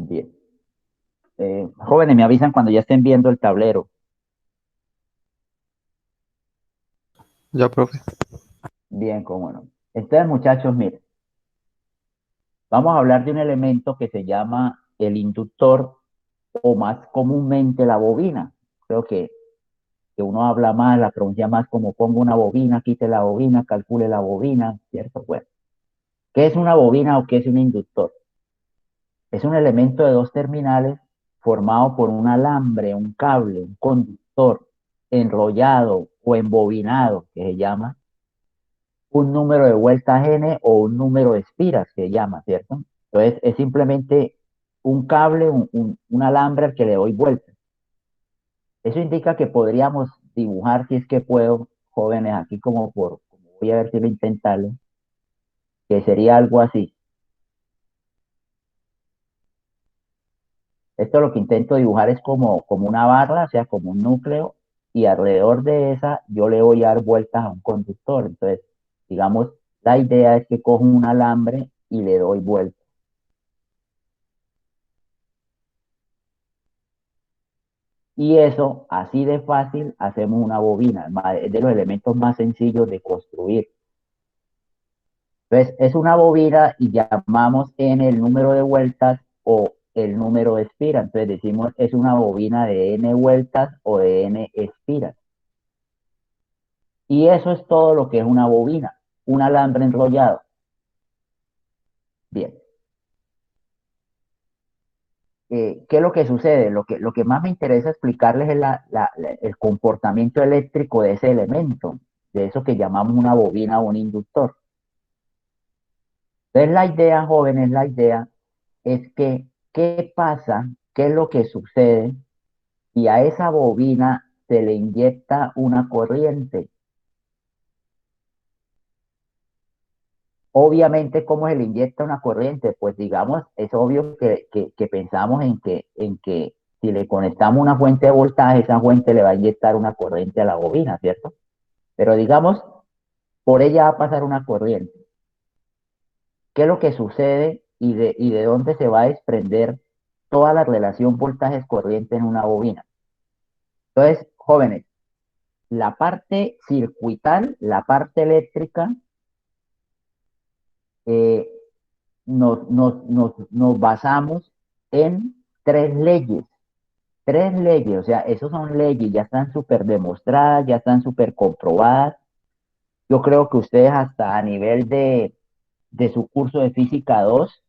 Bien. Jóvenes, me avisan cuando ya estén viendo el tablero. Ya, profe. Bien, cómo no. Entonces, muchachos, miren, vamos a hablar de un elemento que se llama el inductor o más comúnmente la bobina. Creo que uno habla más, la pronuncia más como pongo una bobina, quite la bobina, calcule la bobina, ¿cierto? Bueno, ¿qué es una bobina o qué es un inductor? Es un elemento de dos terminales formado por un alambre, un cable, un conductor enrollado o embobinado, que se llama un número de vueltas n o un número de espiras, que se llama, ¿cierto? Entonces es simplemente un cable, un alambre al que le doy vueltas. Eso indica que podríamos dibujar, si es que puedo, jóvenes, aquí como voy a ver si lo intentarlo, que sería algo así. Esto lo que intento dibujar es como una barra, o sea, como un núcleo, y alrededor de esa yo le voy a dar vueltas a un conductor. Entonces, digamos, la idea es que cojo un alambre y le doy vueltas. Y eso, así de fácil, hacemos una bobina. Es de los elementos más sencillos de construir. Entonces, es una bobina y llamamos n el número de vueltas o el número de espiras. Entonces, decimos es una bobina de n vueltas o de n espiras. Y eso es todo lo que es una bobina, un alambre enrollado. Bien. ¿Qué es lo que sucede? Lo que más me interesa explicarles es el comportamiento eléctrico de ese elemento, de eso que llamamos una bobina o un inductor. Entonces la idea, jóvenes, la idea es que, ¿qué pasa? ¿Qué es lo que sucede? Y a esa bobina se le inyecta una corriente. Obviamente, ¿cómo se le inyecta una corriente? Pues digamos, es obvio que pensamos en que si le conectamos una fuente de voltaje, esa fuente le va a inyectar una corriente a la bobina, ¿cierto? Pero digamos, por ella va a pasar una corriente. ¿Qué es lo que sucede y de dónde se va a desprender toda la relación voltajes-corriente en una bobina? Entonces, jóvenes, la parte circuital, la parte eléctrica, eh, nos basamos en tres leyes, o sea, esos son leyes, ya están súper demostradas, ya están súper comprobadas. Yo creo que ustedes hasta a nivel de su curso de física 2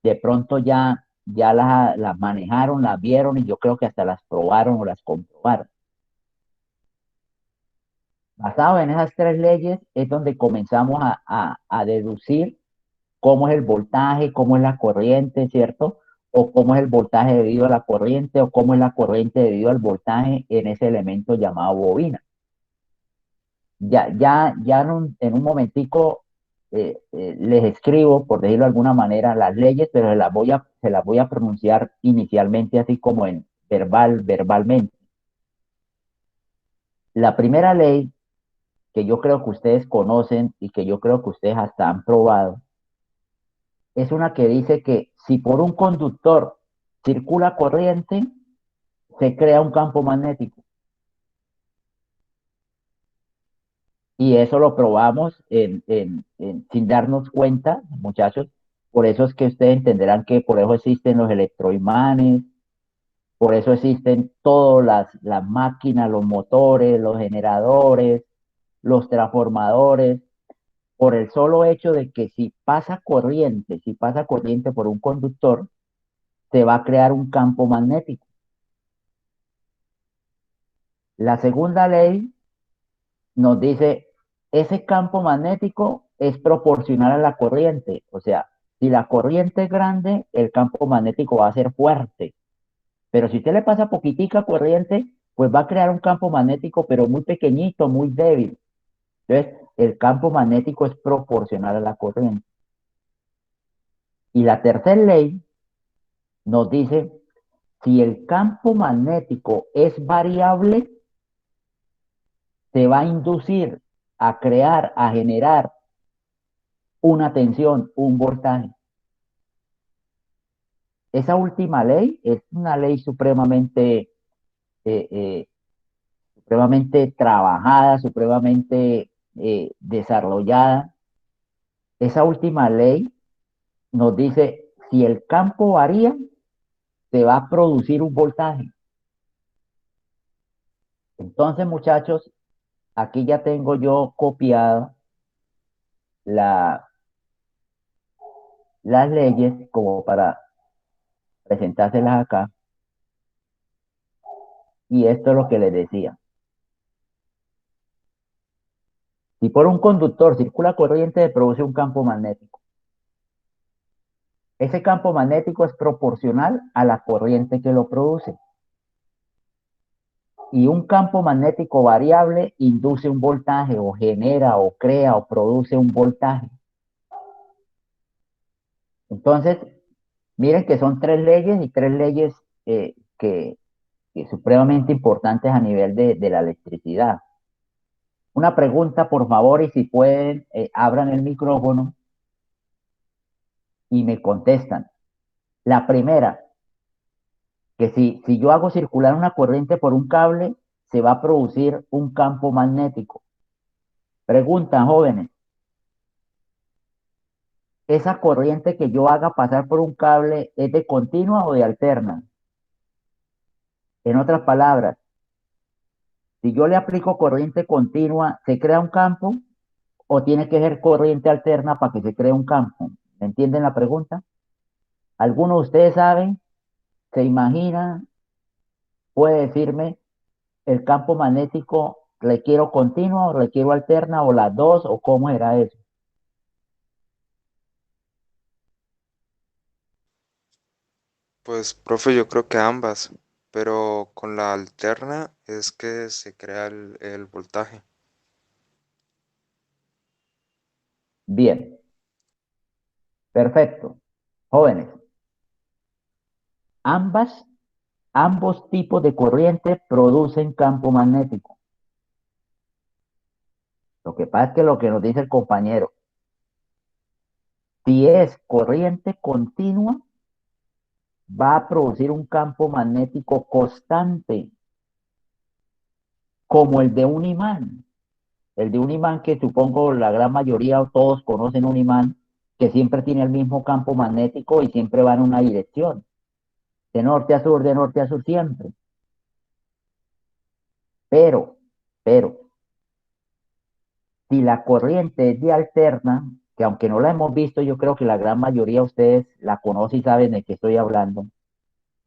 de pronto ya las manejaron, las vieron y yo creo que hasta las probaron o las comprobaron. Basado en esas tres leyes es donde comenzamos a deducir cómo es el voltaje, cómo es la corriente, ¿cierto? O cómo es el voltaje debido a la corriente, o cómo es la corriente debido al voltaje en ese elemento llamado bobina. Ya en un momentico les escribo, por decirlo de alguna manera, las leyes, pero se las voy a pronunciar inicialmente así como en verbalmente. La primera ley que yo creo que ustedes conocen y que yo creo que ustedes hasta han probado, es una que dice que si por un conductor circula corriente, se crea un campo magnético. Y eso lo probamos sin darnos cuenta, muchachos. Por eso es que ustedes entenderán que por eso existen los electroimanes, por eso existen todas las máquinas, los motores, los generadores, los transformadores, por el solo hecho de que si pasa corriente por un conductor, se va a crear un campo magnético. La segunda ley nos dice, ese campo magnético es proporcional a la corriente. O sea, si la corriente es grande, el campo magnético va a ser fuerte. Pero si usted le pasa poquitica corriente, pues va a crear un campo magnético, pero muy pequeñito, muy débil. Entonces, el campo magnético es proporcional a la corriente. Y la tercera ley nos dice, si el campo magnético es variable, se va a inducir a generar una tensión, un voltaje. Esa última ley es una ley eh, eh, supremamente trabajada, supremamente desarrollada. Esa última ley nos dice, si el campo varía, se va a producir un voltaje. Entonces, muchachos, aquí ya tengo yo copiado la, las leyes como para presentárselas acá. Y esto es lo que les decía. Si por un conductor circula corriente, produce un campo magnético. Ese campo magnético es proporcional a la corriente que lo produce. Y un campo magnético variable induce un voltaje o genera o crea o produce un voltaje. Entonces, miren que son tres leyes y tres leyes que supremamente importantes a nivel de la electricidad. Una pregunta, por favor, y si pueden, abran el micrófono y me contestan. La primera, que si yo hago circular una corriente por un cable, se va a producir un campo magnético. Preguntan, jóvenes, ¿esa corriente que yo haga pasar por un cable es de continua o de alterna? En otras palabras, si yo le aplico corriente continua, ¿se crea un campo o tiene que ser corriente alterna para que se cree un campo? ¿Me entienden la pregunta? ¿Alguno de ustedes sabe, se imagina, puede decirme el campo magnético le quiero continua o le quiero alterna o las dos o cómo era eso? Pues, profe, yo creo que ambas, pero con la alterna es que se crea el voltaje. Bien, perfecto. Jóvenes, ambas, ambos tipos de corriente producen campo magnético. Lo que pasa es que lo que nos dice el compañero, si es corriente continua, va a producir un campo magnético constante, como el de un imán. El de un imán que supongo la gran mayoría o todos conocen un imán que siempre tiene el mismo campo magnético y siempre va en una dirección, de norte a sur siempre. Pero, pero, si la corriente es de alterna, que aunque no la hemos visto, yo creo que la gran mayoría de ustedes la conocen y saben de qué estoy hablando.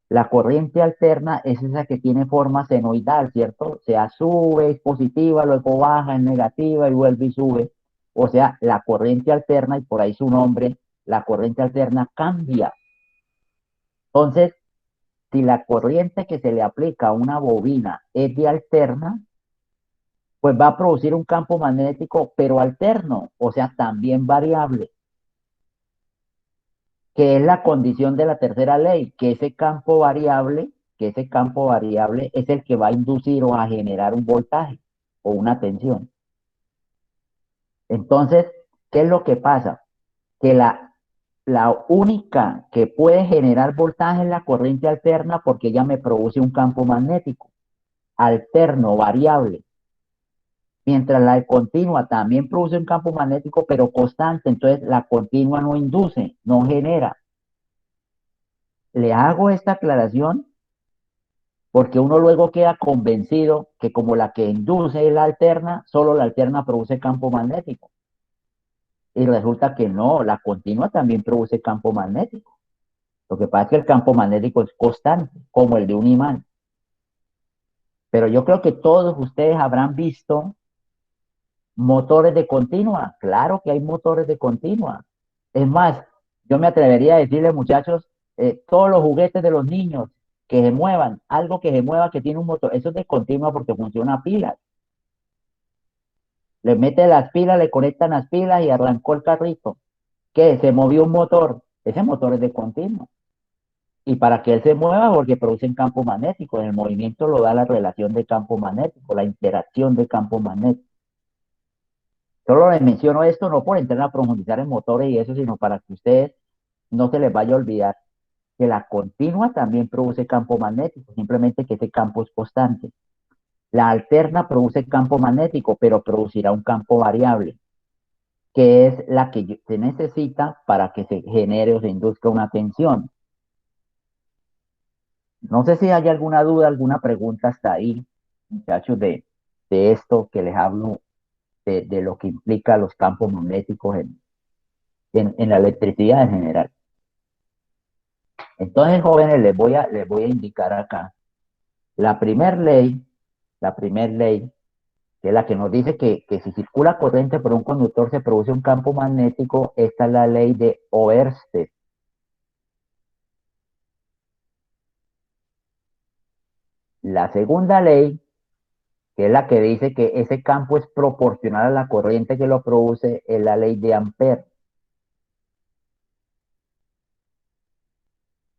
La corriente alterna es esa que tiene forma senoidal, ¿cierto? O sea, sube, es positiva, luego baja, es negativa y vuelve y sube. O sea, la corriente alterna, y por ahí su nombre, la corriente alterna cambia. Entonces, si la corriente que se le aplica a una bobina es de alterna, pues va a producir un campo magnético, pero alterno, o sea, también variable, que es la condición de la tercera ley, que ese campo variable es el que va a inducir o a generar un voltaje o una tensión. Entonces, ¿qué es lo que pasa? Que la única que puede generar voltaje es la corriente alterna porque ella me produce un campo magnético alterno, variable. Mientras la de continua también produce un campo magnético, pero constante. Entonces, la continua no induce, no genera. Le hago esta aclaración porque uno luego queda convencido que como la que induce es la alterna, solo la alterna produce campo magnético. Y resulta que no, la continua también produce campo magnético. Lo que pasa es que el campo magnético es constante, como el de un imán. Pero yo creo que todos ustedes habrán visto motores de continua. Claro que hay motores de continua. Es más, yo me atrevería a decirle, muchachos, todos los juguetes de los niños que se muevan, algo que se mueva que tiene un motor, eso es de continua porque funciona a pilas. Le mete las pilas, le conectan las pilas y arrancó el carrito. ¿Qué? Se movió un motor. Ese motor es de continuo. Y para que él se mueva, porque producen campo magnético. En el movimiento lo da la relación de campo magnético, la interacción de campo magnético. Solo les menciono esto no por entrar a profundizar en motores y eso, sino para que ustedes no se les vaya a olvidar. que la continua también produce campo magnético, simplemente que ese campo es constante. La alterna produce campo magnético, pero producirá un campo variable, que es la que se necesita para que se genere o se induzca una tensión. No sé si hay alguna duda, alguna pregunta hasta ahí, muchachos, de esto que les hablo, de lo que implica los campos magnéticos en la electricidad en general. Entonces, jóvenes, les voy a indicar acá la la primer ley, que es la que nos dice que si circula corriente por un conductor se produce un campo magnético. Esta es la ley de Oersted. La segunda ley, que es la que dice que ese campo es proporcional a la corriente que lo produce, es la ley de Ampère.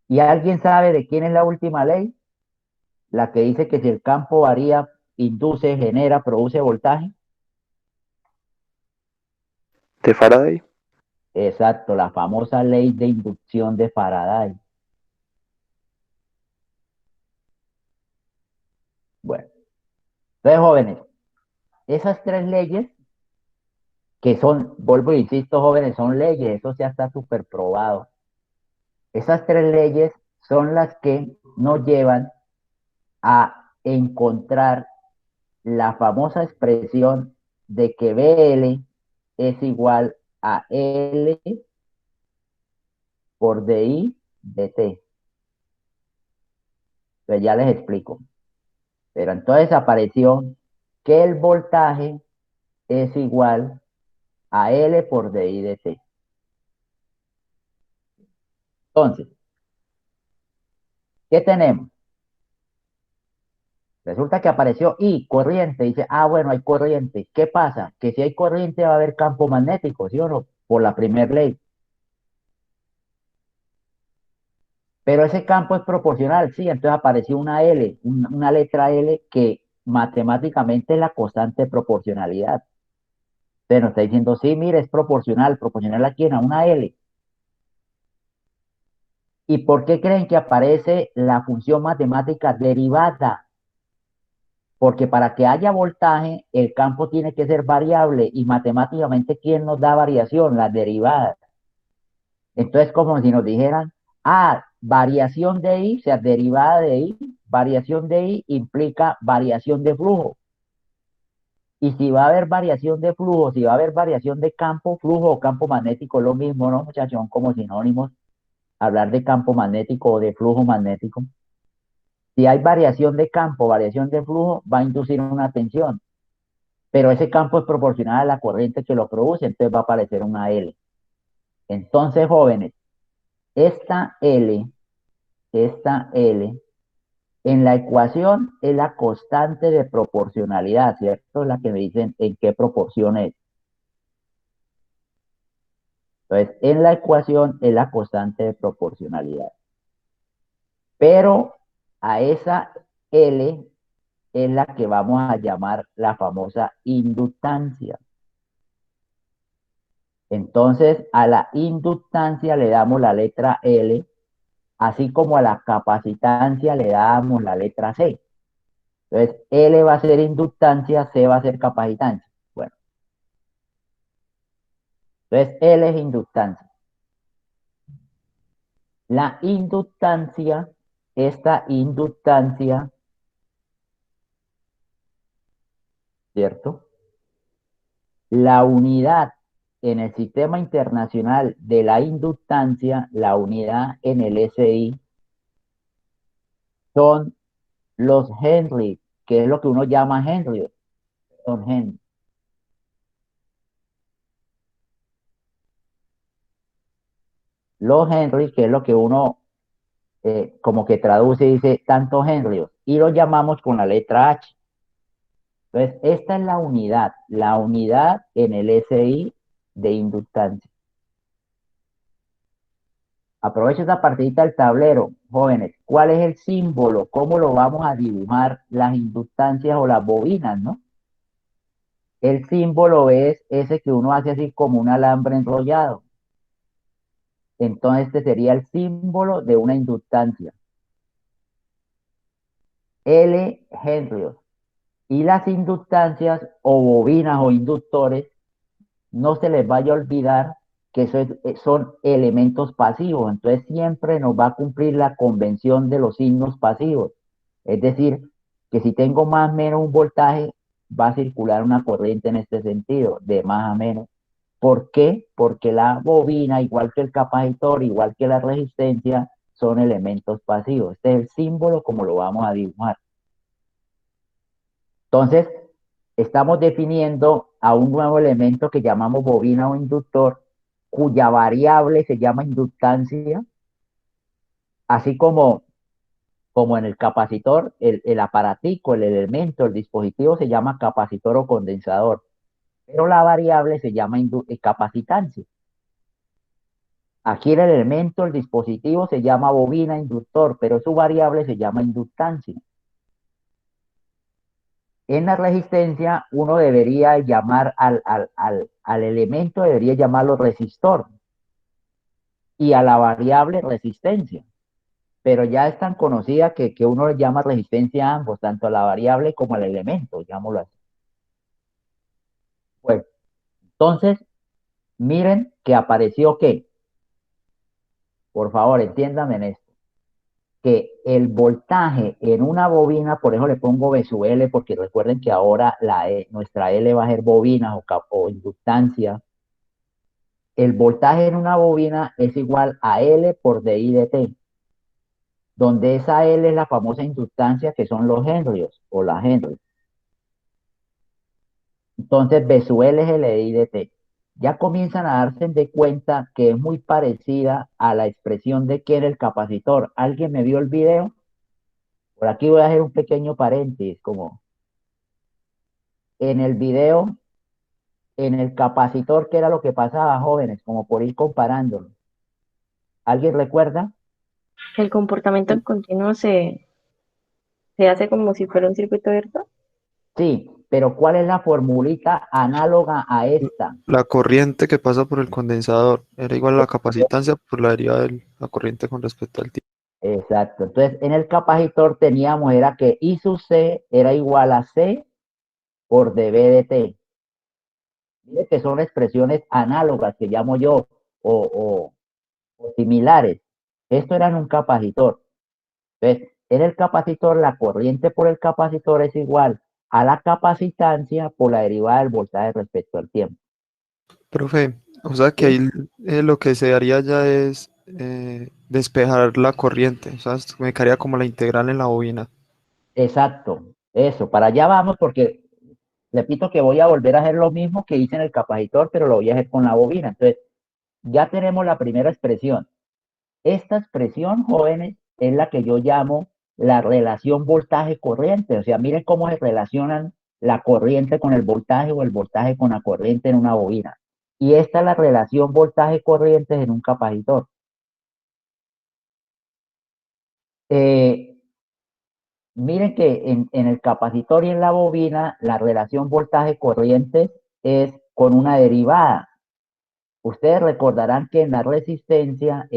¿Y alguien sabe de quién es la última ley? La que dice que si el campo varía, induce, genera, produce voltaje. ¿De Faraday? Exacto, la famosa ley de inducción de Faraday. Bueno, entonces, jóvenes, esas tres leyes, que son, vuelvo e insisto, jóvenes, son leyes, eso ya está súper probado. Esas tres leyes son las que nos llevan a encontrar la famosa expresión de que BL es igual a L por DI dt. Pues ya les explico. Pero entonces apareció que el voltaje es igual a L por DI dt. Entonces, ¿qué tenemos? Resulta que apareció I, corriente. Dice, ah, bueno, hay corriente. ¿Qué pasa? Que si hay corriente va a haber campo magnético, ¿sí o no? Por la primera ley. Pero ese campo es proporcional, sí. Entonces apareció una L, una letra L que matemáticamente es la constante de proporcionalidad. Entonces nos está diciendo, sí, mire, es proporcional. ¿Proporcional a quién? A una L. ¿Y por qué creen que aparece la función matemática derivada? Porque para que haya voltaje, el campo tiene que ser variable y matemáticamente, ¿quién nos da variación? Las derivadas. Entonces, como si nos dijeran, ah, variación de I, o sea, derivada de I, variación de I implica variación de flujo. Y si va a haber variación de flujo, si va a haber variación de campo, flujo o campo magnético, lo mismo, ¿no, muchachos? Son como sinónimos, hablar de campo magnético o de flujo magnético. Si hay variación de campo, variación de flujo, va a inducir una tensión, pero ese campo es proporcional a la corriente que lo produce, entonces va a aparecer una L. Entonces, jóvenes, esta L, esta L, en la ecuación es la constante de proporcionalidad, ¿cierto? Es la que me dicen en qué proporción es. Entonces, en la ecuación es la constante de proporcionalidad. Pero a esa L es la que vamos a llamar la famosa inductancia. Entonces, a la inductancia le damos la letra L, así como a la capacitancia le damos la letra C. Entonces, L va a ser inductancia, C va a ser capacitancia. Bueno, entonces L es inductancia. La inductancia, esta inductancia, ¿cierto? La unidad en el sistema internacional de la inductancia, la unidad en el SI, son los Henry, que es lo que uno llama Henry, son Henry. Los Henry, que es lo que uno como que traduce y dice tantos Henry, y lo llamamos con la letra H. Entonces, esta es la unidad en el SI de inductancia. Aprovecho esta partidita del tablero, jóvenes. ¿Cuál es el símbolo? ¿Cómo lo vamos a dibujar las inductancias o las bobinas, no? El símbolo es ese que uno hace así como un alambre enrollado. Entonces este sería el símbolo de una inductancia. L henrios. Y las inductancias o bobinas o inductores, no se les vaya a olvidar que son elementos pasivos. Entonces siempre nos va a cumplir la convención de los signos pasivos. Es decir, que si tengo más o menos un voltaje, va a circular una corriente en este sentido, de más a menos. ¿Por qué? Porque la bobina, igual que el capacitor, igual que la resistencia, son elementos pasivos. Este es el símbolo como lo vamos a dibujar. Entonces, estamos definiendo a un nuevo elemento que llamamos bobina o inductor, cuya variable se llama inductancia, así como en el capacitor, el aparatico, el elemento, el dispositivo se llama capacitor o condensador, pero la variable se llama capacitancia. Aquí el elemento, el dispositivo se llama bobina inductor, pero su variable se llama inductancia. En la resistencia, uno debería llamar al elemento, debería llamarlo resistor y a la variable resistencia. Pero ya es tan conocida que uno le llama resistencia a ambos, tanto a la variable como al elemento, digámoslo así. Pues, entonces, miren que apareció que, por favor, entiéndanme en esto, que el voltaje en una bobina, por eso le pongo B sub L, porque recuerden que ahora nuestra L va a ser bobina o inductancia. El voltaje en una bobina es igual a L por dI de T, donde esa L es la famosa inductancia que son los henrios o las henrios. Entonces, B sub L es el dI de T. Ya comienzan a darse de cuenta que es muy parecida a la expresión de que era el capacitor. ¿Alguien me vio el video? Por aquí voy a hacer un pequeño paréntesis, como en el video, en el capacitor, ¿qué era lo que pasaba, jóvenes? Como por ir comparándolo. ¿Alguien recuerda? El comportamiento continuo se hace como si fuera un circuito abierto. Sí, pero ¿cuál es la formulita análoga a esta? La corriente que pasa por el condensador era igual a la capacitancia por la derivada de la corriente con respecto al tiempo. Exacto. Entonces, en el capacitor teníamos, era que I sub C era igual a C por dB de T. Mire que son expresiones análogas que llamo yo, o similares. Esto era en un capacitor. Entonces, en el capacitor, la corriente por el capacitor es igual a la capacitancia por la derivada del voltaje respecto al tiempo. Profe, o sea que ¿Sí? ahí lo que se haría ya es despejar la corriente, o sea, me quedaría como la integral en la bobina. Exacto. Eso, para allá vamos porque repito que voy a volver a hacer lo mismo que hice en el capacitor, pero lo voy a hacer con la bobina. Entonces, ya tenemos la primera expresión. Esta expresión, jóvenes, es la que yo llamo la relación voltaje-corriente. O sea, miren cómo se relacionan la corriente con el voltaje o el voltaje con la corriente en una bobina. Y esta es la relación voltaje-corriente en un capacitor. Eh, Miren que en el capacitor y en la bobina, la relación voltaje-corriente es con una derivada. Ustedes recordarán que en la resistencia,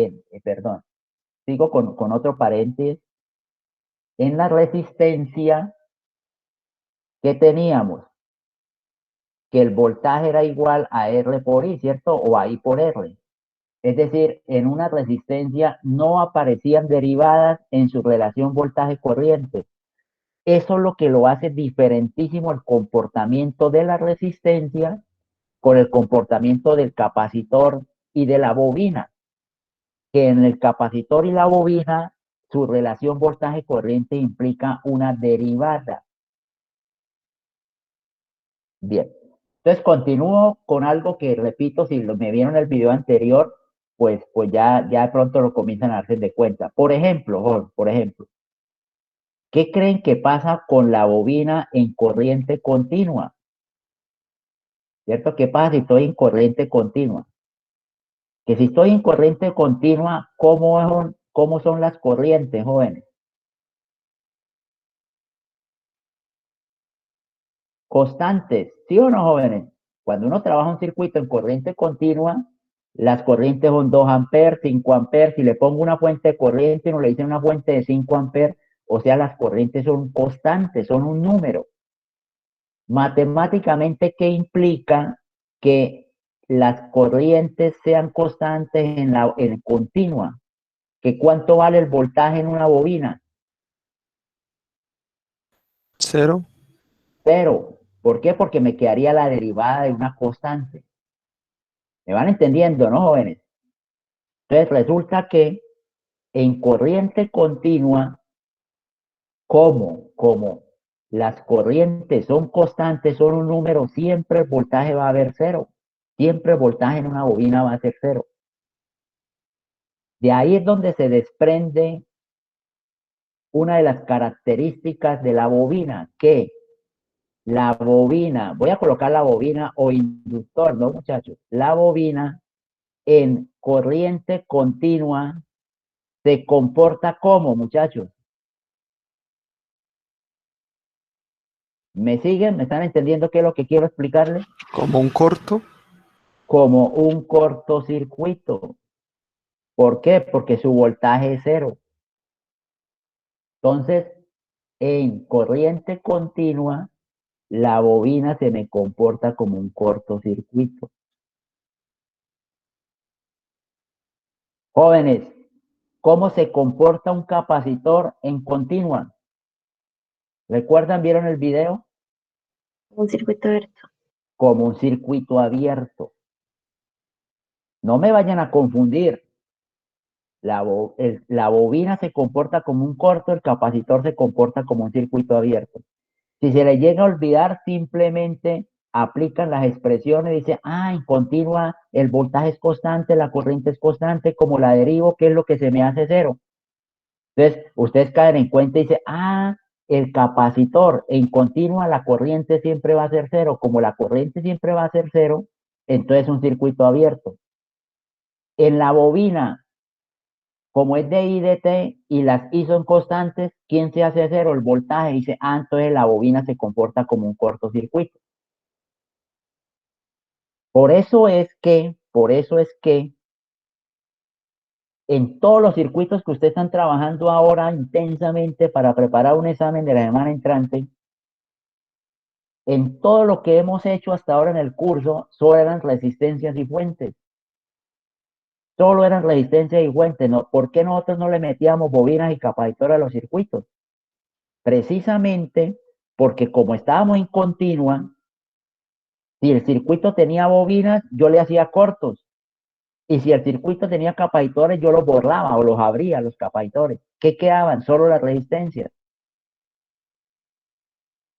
perdón, sigo con otro paréntesis, en la resistencia, ¿qué teníamos? Que el voltaje era igual a R por I, ¿cierto? O a I por R. Es decir, en una resistencia no aparecían derivadas en su relación voltaje-corriente. Eso es lo que lo hace diferentísimo el comportamiento de la resistencia con el comportamiento del capacitor y de la bobina, que en el capacitor y la bobina su relación voltaje-corriente implica una derivada. Bien, entonces continúo con algo que repito, si me vieron el video anterior, pues ya de pronto lo comienzan a darse de cuenta. Por ejemplo, por ejemplo, ¿qué creen que pasa con la bobina en corriente continua? ¿Cierto? ¿Qué pasa si estoy en corriente continua? Que si estoy en corriente continua, cómo son las corrientes, jóvenes? Constantes, ¿sí o no, jóvenes? Cuando uno trabaja un circuito en corriente continua, Las corrientes son 2 amperes, 5 amperes. Si le pongo una fuente de corriente, no le dicen una fuente de 5 amperes, o sea, las corrientes son constantes, son un número. Matemáticamente, ¿qué implica que las corrientes sean constantes en continua? ¿Que cuánto vale el voltaje en una bobina? Cero. Cero. ¿Por qué? Porque me quedaría la derivada de una constante. ¿Me van entendiendo, no, jóvenes? Entonces resulta que en corriente continua, como las corrientes son constantes, son un número, siempre el voltaje va a haber cero. Siempre el voltaje en una bobina va a ser cero. De ahí es donde se desprende una de las características de la bobina, que la bobina, voy a colocar la bobina o inductor, ¿no, muchachos? La bobina en corriente continua se comporta como, muchachos. ¿Me siguen? ¿Me están entendiendo qué es lo que quiero explicarles? Como un corto. Como un cortocircuito. ¿Por qué? Porque su voltaje es cero. Entonces, en corriente continua, la bobina se me comporta como un cortocircuito. Jóvenes, ¿cómo se comporta un capacitor en continua? ¿Recuerdan? ¿Vieron el video? Un circuito abierto. Como un circuito abierto. No me vayan a confundir. La bobina se comporta como un corto, el capacitor se comporta como un circuito abierto. Si se le llega a olvidar, simplemente aplican las expresiones, dice, en continua el voltaje es constante, la corriente es constante, como la derivo, ¿qué es lo que se me hace cero? Entonces, ustedes caen en cuenta y dicen, el capacitor en continua, la corriente siempre va a ser cero. Como la corriente siempre va a ser cero, entonces un circuito abierto. En la bobina, como es de I de T y las I son constantes, ¿quién se hace cero? El voltaje. Dice, entonces la bobina se comporta como un cortocircuito. Por eso es que en todos los circuitos que ustedes están trabajando ahora intensamente para preparar un examen de la semana entrante, en todo lo que hemos hecho hasta ahora en el curso, solo eran resistencias y fuentes. Solo eran resistencias y fuentes. ¿No? ¿Por qué nosotros no le metíamos bobinas y capacitores a los circuitos? Precisamente porque como estábamos en continua, si el circuito tenía bobinas, yo le hacía cortos. Y si el circuito tenía capacitores, yo los borraba o los abría, los capacitores. ¿Qué quedaban? Solo las resistencias.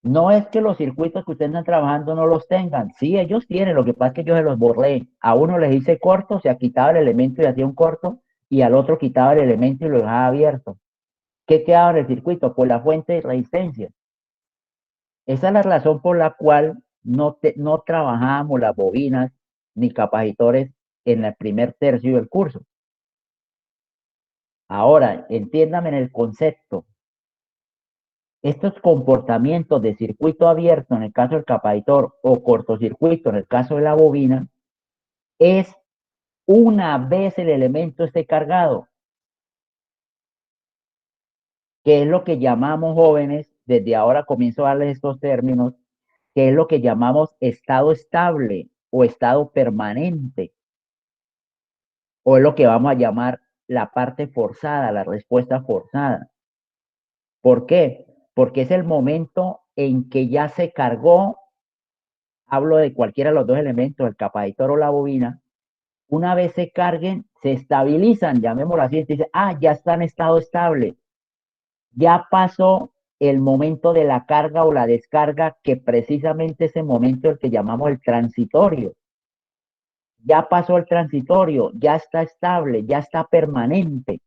No es que los circuitos que ustedes están trabajando no los tengan. Sí, ellos tienen. Lo que pasa es que yo se los borré. A uno les hice corto, o sea, quitaba el elemento y hacía un corto, y al otro quitaba el elemento y lo dejaba abierto. ¿Qué quedaba en el circuito? Pues la fuente de resistencia. Esa es la razón por la cual no trabajamos las bobinas ni capacitores en el primer tercio del curso. Ahora, entiéndame en el concepto. Estos comportamientos de circuito abierto en el caso del capacitor o cortocircuito en el caso de la bobina es una vez el elemento esté cargado, que es lo que llamamos, jóvenes, desde ahora comienzo a darles estos términos, que es lo que llamamos estado estable o estado permanente, o es lo que vamos a llamar la parte forzada, la respuesta forzada. ¿Por qué? Porque es el momento en que ya se cargó, hablo de cualquiera de los dos elementos, el capacitor o la bobina. Una vez se carguen, se estabilizan, llamémoslo así, dice, ya está en estado estable. Ya pasó el momento de la carga o la descarga, que precisamente es el momento el que llamamos el transitorio. Ya pasó el transitorio, ya está estable, ya está permanente.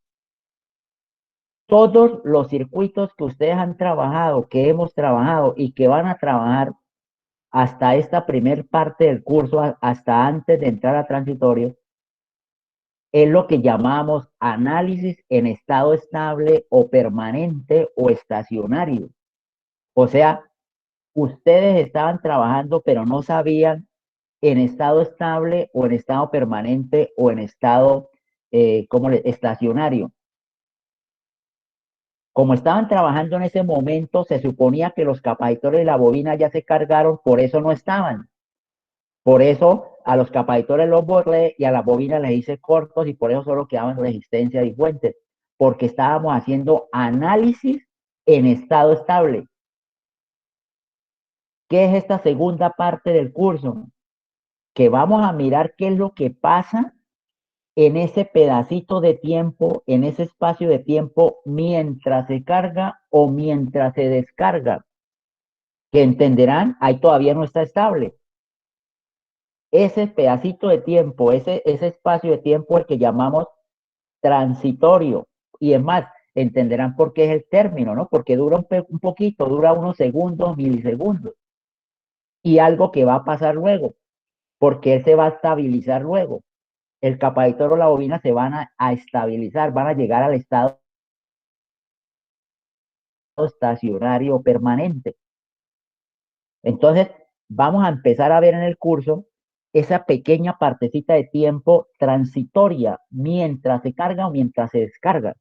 Todos los circuitos que ustedes han trabajado, que hemos trabajado y que van a trabajar hasta esta primer parte del curso, hasta antes de entrar a transitorio, es lo que llamamos análisis en estado estable o permanente o estacionario. O sea, ustedes estaban trabajando, pero no sabían en estado estable o en estado permanente o en estado estacionario. Como estaban trabajando en ese momento, se suponía que los capacitores de la bobina ya se cargaron, por eso no estaban. Por eso a los capacitores los borré y a las bobinas les hice cortos y por eso solo quedaban resistencias y fuentes, porque estábamos haciendo análisis en estado estable. ¿Qué es esta segunda parte del curso? Que vamos a mirar qué es lo que pasa en ese pedacito de tiempo, en ese espacio de tiempo, mientras se carga o mientras se descarga, que entenderán, ahí todavía no está estable. Ese pedacito de tiempo, ese espacio de tiempo, el que llamamos transitorio, y es más, entenderán por qué es el término, ¿no? Porque dura un poquito, dura unos segundos, milisegundos, y algo que va a pasar luego, porque él se va a estabilizar luego. El capacitor o la bobina se van a estabilizar, van a llegar al estado estacionario permanente. Entonces, vamos a empezar a ver en el curso esa pequeña partecita de tiempo transitoria mientras se carga o mientras se descarga,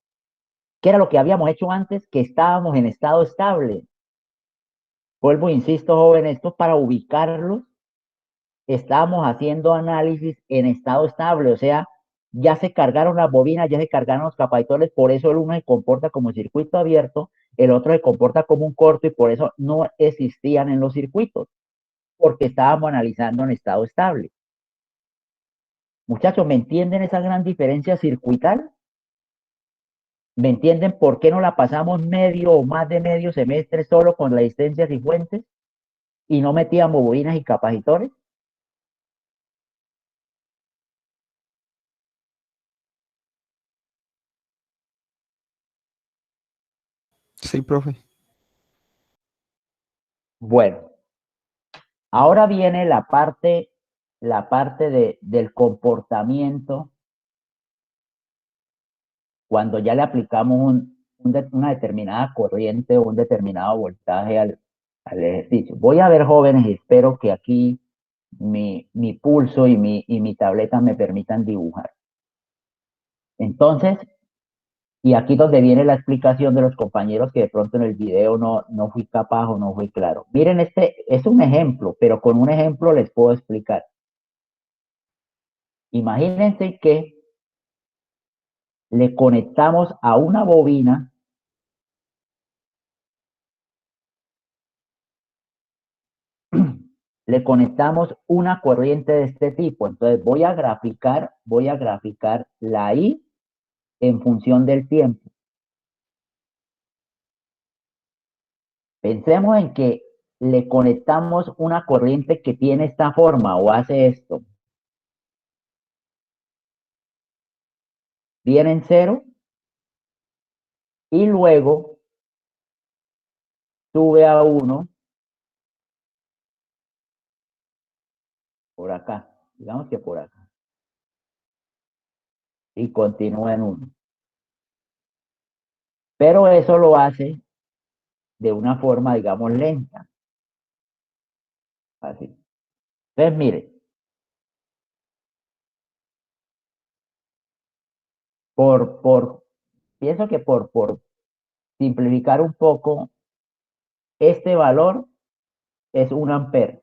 que era lo que habíamos hecho antes, que estábamos en estado estable. Vuelvo, insisto, jóvenes, esto para ubicarlos, estábamos haciendo análisis en estado estable, o sea, ya se cargaron las bobinas, ya se cargaron los capacitores, por eso el uno se comporta como circuito abierto, el otro se comporta como un corto y por eso no existían en los circuitos, porque estábamos analizando en estado estable. Muchachos, ¿me entienden esa gran diferencia circuital? ¿Me entienden por qué no la pasamos medio o más de medio semestre solo con resistencias y fuentes y no metíamos bobinas y capacitores? Sí, profe. Bueno, ahora viene la parte del comportamiento cuando ya le aplicamos una determinada corriente o un determinado voltaje al ejercicio. Voy a ver, jóvenes, y espero que aquí mi pulso y mi tableta me permitan dibujar. Entonces, y aquí donde viene la explicación de los compañeros que de pronto en el video no fui capaz o no fui claro. Miren, este es un ejemplo, pero con un ejemplo les puedo explicar. Imagínense que le conectamos a una bobina le conectamos una corriente de este tipo. Entonces voy a graficar la I en función del tiempo. Pensemos en que le conectamos una corriente que tiene esta forma o hace esto. Viene en cero y luego sube a 1 por acá. Digamos que por acá. Y continúa en 1. Pero eso lo hace de una forma, digamos, lenta. Así. Entonces, mire, pienso que por simplificar un poco, este valor es 1 amper.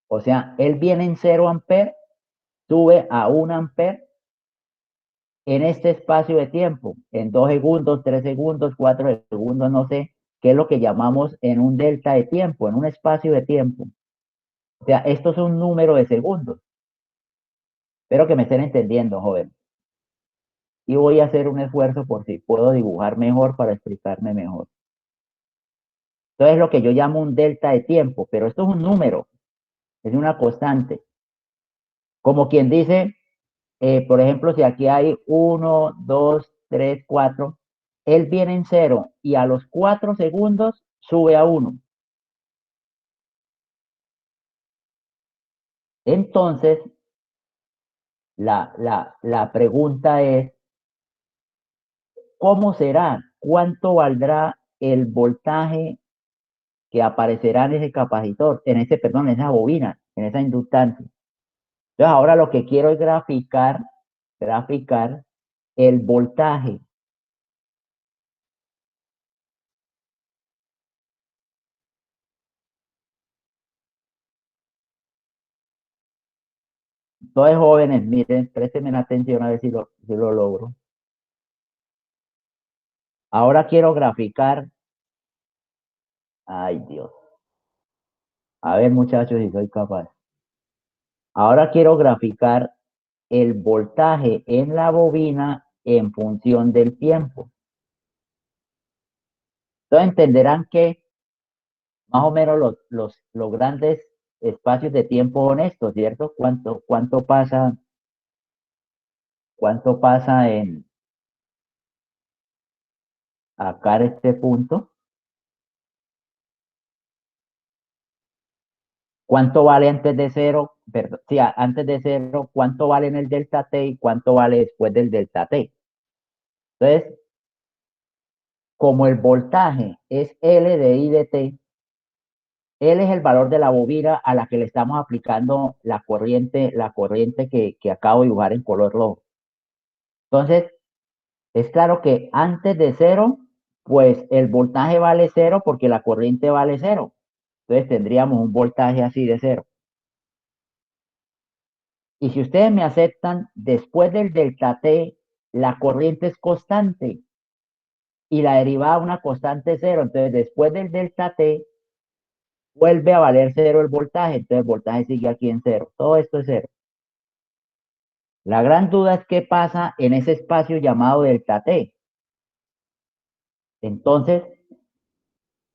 O sea, él viene en 0 amper, sube a 1 amper en este espacio de tiempo, en 2 segundos, 3 segundos, 4 segundos, no sé, qué es lo que llamamos en un delta de tiempo, en un espacio de tiempo. O sea, esto es un número de segundos. Espero que me estén entendiendo, joven. Y voy a hacer un esfuerzo por si puedo dibujar mejor para explicarme mejor. Entonces, es lo que yo llamo un delta de tiempo, pero esto es un número, es una constante. Como quien dice, por ejemplo, si aquí hay 1, 2, 3, 4, él viene en 0 y a los 4 segundos sube a 1. Entonces, la pregunta es, ¿cómo será? ¿Cuánto valdrá el voltaje que aparecerá en ese capacitor, perdón, en esa bobina, en esa inductancia. Entonces ahora lo que quiero es graficar el voltaje. Entonces, jóvenes, miren, préstenme atención a ver si lo logro. Ahora quiero graficar. Ay, Dios. A ver, muchachos, si soy capaz. Ahora quiero graficar el voltaje en la bobina en función del tiempo. Entonces entenderán que más o menos los grandes espacios de tiempo son estos, ¿cierto? Cuánto pasa en acá en este punto? ¿Cuánto vale antes de cero? Perdón, sí, antes de cero, ¿cuánto vale en el delta t y cuánto vale después del delta t? Entonces, como el voltaje es L de I de T, L es el valor de la bobina a la que le estamos aplicando la corriente que acabo de dibujar en color rojo. Entonces, es claro que antes de cero, pues el voltaje vale cero porque la corriente vale cero. Entonces tendríamos un voltaje así de cero. Y si ustedes me aceptan, después del delta T, la corriente es constante y la derivada una constante cero. Entonces, después del delta T, vuelve a valer cero el voltaje. Entonces, el voltaje sigue aquí en cero. Todo esto es cero. La gran duda es qué pasa en ese espacio llamado delta T. Entonces,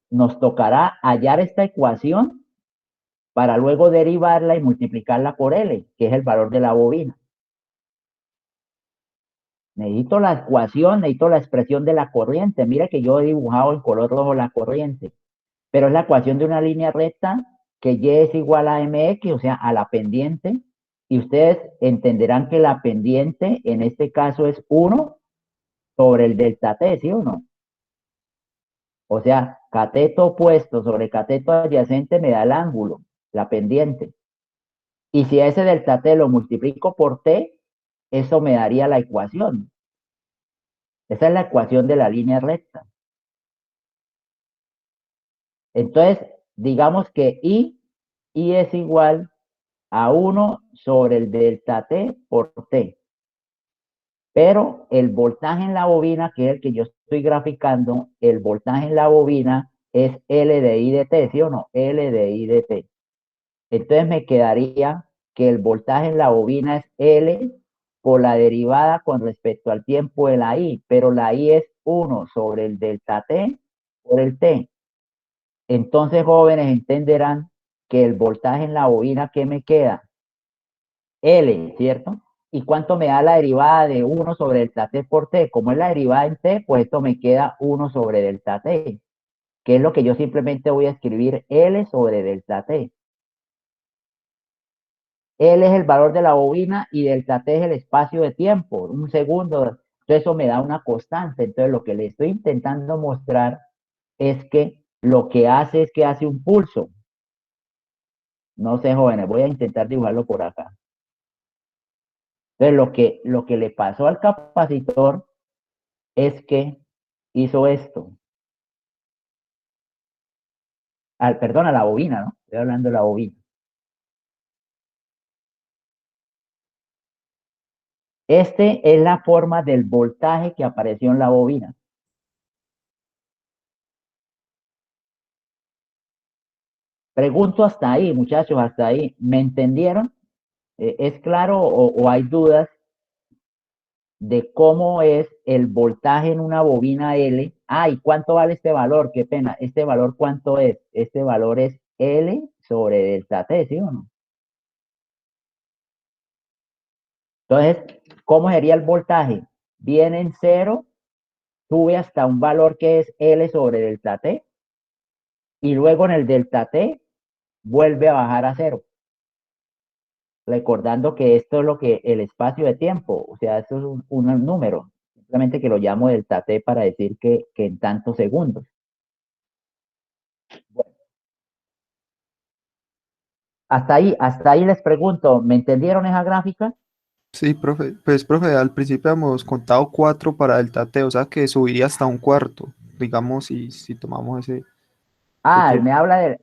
nos tocará hallar esta ecuación para luego derivarla y multiplicarla por L, que es el valor de la bobina. Necesito la ecuación, necesito la expresión de la corriente. Mire que yo he dibujado en color rojo la corriente, pero es la ecuación de una línea recta que Y es igual a MX, o sea, a la pendiente, y ustedes entenderán que la pendiente en este caso es 1 sobre el delta T, ¿sí o no? O sea, cateto opuesto sobre cateto adyacente me da el ángulo, la pendiente. Y si a ese delta T lo multiplico por T, eso me daría la ecuación. Esa es la ecuación de la línea recta. Entonces, digamos que I es igual a 1 sobre el delta T por T. Pero el voltaje en la bobina, que es el que yo estoy graficando, el voltaje en la bobina es L de I de T, ¿sí o no? L de I de T. Entonces me quedaría que el voltaje en la bobina es L por la derivada con respecto al tiempo de la I, pero la I es 1 sobre el delta T por el T. Entonces, jóvenes, entenderán que el voltaje en la bobina, ¿qué me queda? L, ¿cierto? ¿Y cuánto me da la derivada de 1 sobre delta T por T? Como es la derivada en T, pues esto me queda 1 sobre delta T, que es lo que yo simplemente voy a escribir L sobre delta T. L es el valor de la bobina y delta T es el espacio de tiempo, un segundo. Entonces eso me da una constante. Entonces lo que le estoy intentando mostrar es que lo que hace es que hace un pulso. No sé, jóvenes, voy a intentar dibujarlo por acá. Entonces lo que le pasó al capacitor es que hizo esto. Perdón, a la bobina, ¿no? Estoy hablando de la bobina. Este es la forma del voltaje que apareció en la bobina. Pregunto hasta ahí, muchachos, hasta ahí. ¿Me entendieron? ¿Es claro o hay dudas de cómo es el voltaje en una bobina L? Ah, ¿y cuánto vale este valor? Qué pena. ¿Este valor cuánto es? Este valor es L sobre delta T, ¿sí o no? Entonces, ¿cómo sería el voltaje? Viene en cero, sube hasta un valor que es L sobre delta T, y luego en el delta T vuelve a bajar a cero. Recordando que esto es lo que el espacio de tiempo, o sea, esto es un número, simplemente que lo llamo delta T para decir que en tantos segundos. Bueno, Hasta ahí les pregunto, ¿me entendieron esa gráfica? Sí, profe. Pues, profe, al principio hemos contado 4 para delta T, o sea que subiría hasta un cuarto, digamos, si tomamos ese Ah, tiempo.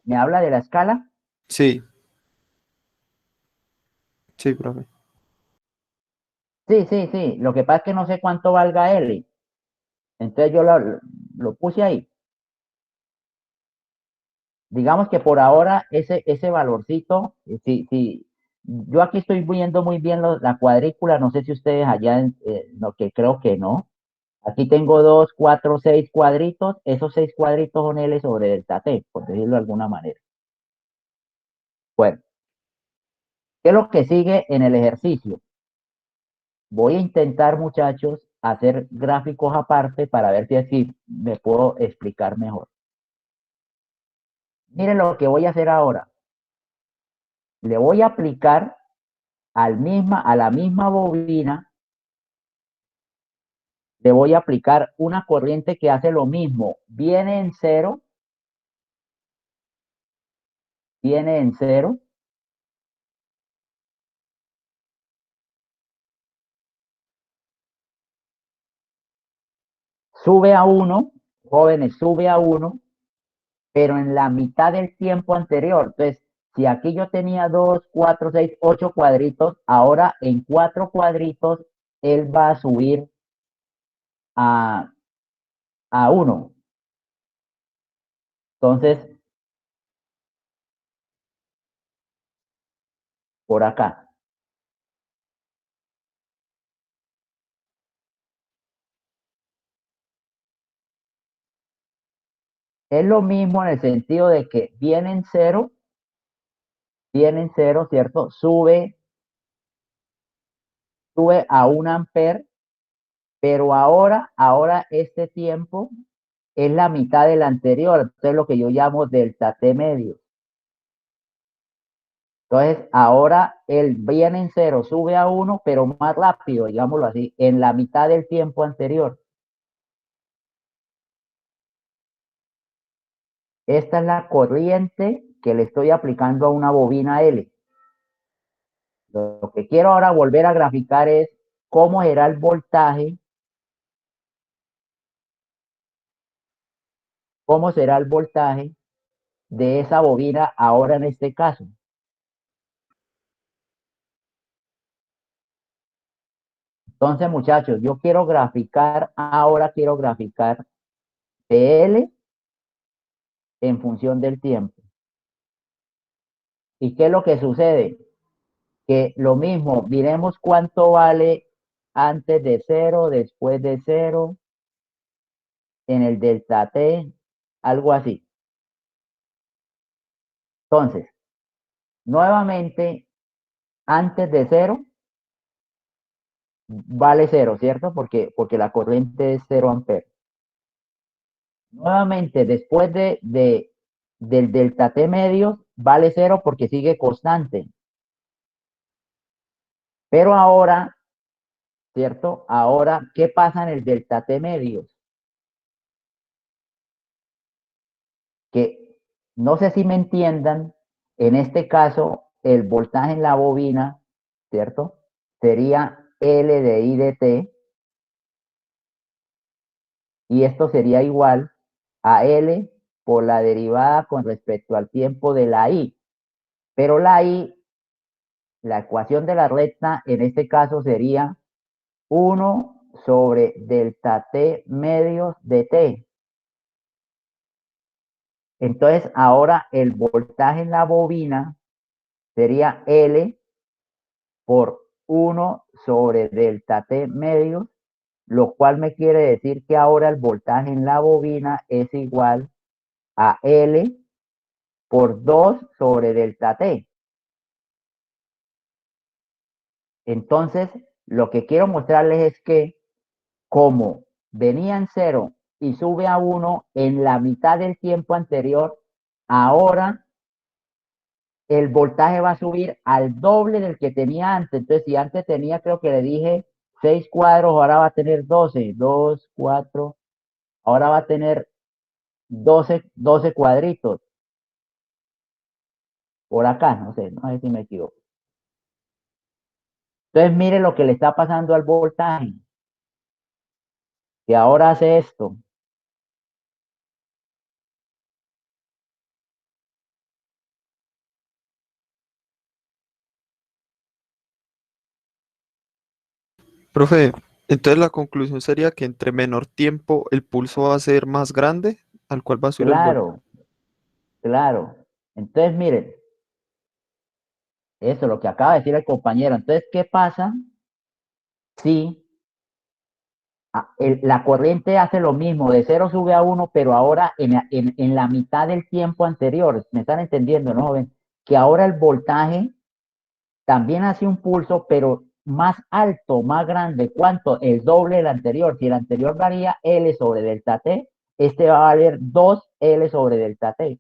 me habla de la escala. Sí, sí, profe. Sí, sí, sí. Lo que pasa es que no sé cuánto valga L. Entonces yo lo puse ahí. Digamos que por ahora ese valorcito, sí, yo aquí estoy viendo muy bien la cuadrícula, no sé si ustedes allá, no, que creo que no. Aquí tengo 2, 4, 6 cuadritos, esos 6 cuadritos son L sobre delta T, por decirlo de alguna manera. Bueno, ¿qué es lo que sigue en el ejercicio? Voy a intentar, muchachos, hacer gráficos aparte para ver si así me puedo explicar mejor. Miren lo que voy a hacer ahora. Le voy a aplicar a la misma bobina, le voy a aplicar una corriente que hace lo mismo. Viene en cero, sube a uno, jóvenes, sube a uno, pero en la mitad del tiempo anterior. Entonces, si aquí yo tenía 2, 4, 6, 8 cuadritos, ahora en 4 cuadritos, él va a subir a, a 1. Entonces, por acá. Es lo mismo en el sentido de que viene en cero, ¿cierto? Sube a 1 amper, pero ahora este tiempo es la mitad del anterior, entonces lo que yo llamo delta T medio. Entonces, ahora él viene en cero, sube a 1, pero más rápido, digámoslo así, en la mitad del tiempo anterior. Esta es la corriente que le estoy aplicando a una bobina L. Lo que quiero ahora volver a graficar es cómo será el voltaje, cómo será el voltaje de esa bobina ahora en este caso. Entonces, muchachos, ahora quiero graficar PL en función del tiempo. ¿Y qué es lo que sucede? Que lo mismo, miremos cuánto vale antes de cero, después de cero, en el delta T, algo así. Entonces, nuevamente, antes de cero, vale cero, ¿cierto? Porque la corriente es 0 amperes. Nuevamente, después del delta T medios, vale cero porque sigue constante. Pero ahora, ¿cierto? Ahora, ¿qué pasa en el delta T medios? Que no sé si me entiendan, en este caso, el voltaje en la bobina, ¿cierto? Sería L de I de T, y esto sería igual a L por la derivada con respecto al tiempo de la I. Pero la I, la ecuación de la recta, en este caso sería 1 sobre delta T medios de T. Entonces, ahora el voltaje en la bobina sería L por 1 sobre delta T medios, lo cual me quiere decir que ahora el voltaje en la bobina es igual a L por 2 sobre delta T. Entonces, lo que quiero mostrarles es que como venía en 0 y sube a 1 en la mitad del tiempo anterior, ahora el voltaje va a subir al doble del que tenía antes. Entonces, si antes tenía, creo que le dije 6 cuadros, ahora va a tener 12, 2, 4, ahora va a tener 12 cuadritos. por acá, no sé si me equivoco. Entonces mire lo que le está pasando al voltaje, que ahora hace esto. Profe, entonces la conclusión sería que entre menor tiempo el pulso va a ser más grande, al cual va a subir el voltaje. Claro, claro. Entonces miren, eso es lo que acaba de decir el compañero. Entonces, ¿qué pasa si la corriente hace lo mismo, de 0 sube a 1, pero ahora en la mitad del tiempo anterior? ¿Me están entendiendo, no, joven? Que ahora el voltaje también hace un pulso, pero más alto, más grande. ¿Cuánto? El doble del anterior. Si el anterior varía L sobre delta T, este va a valer 2L sobre delta T.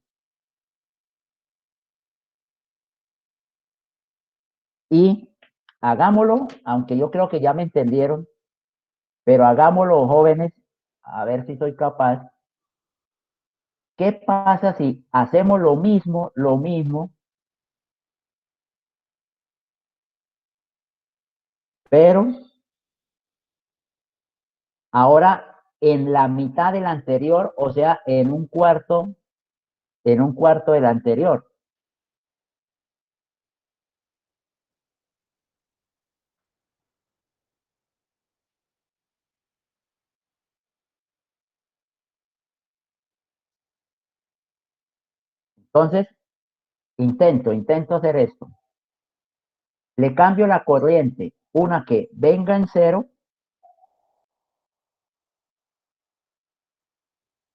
Y hagámoslo, aunque yo creo que ya me entendieron, pero hagámoslo, jóvenes, a ver si soy capaz. ¿Qué pasa si hacemos lo mismo, pero ahora en la mitad del anterior, o sea, en un cuarto del anterior? Entonces, intento hacer esto. Le cambio la corriente, una que venga en cero,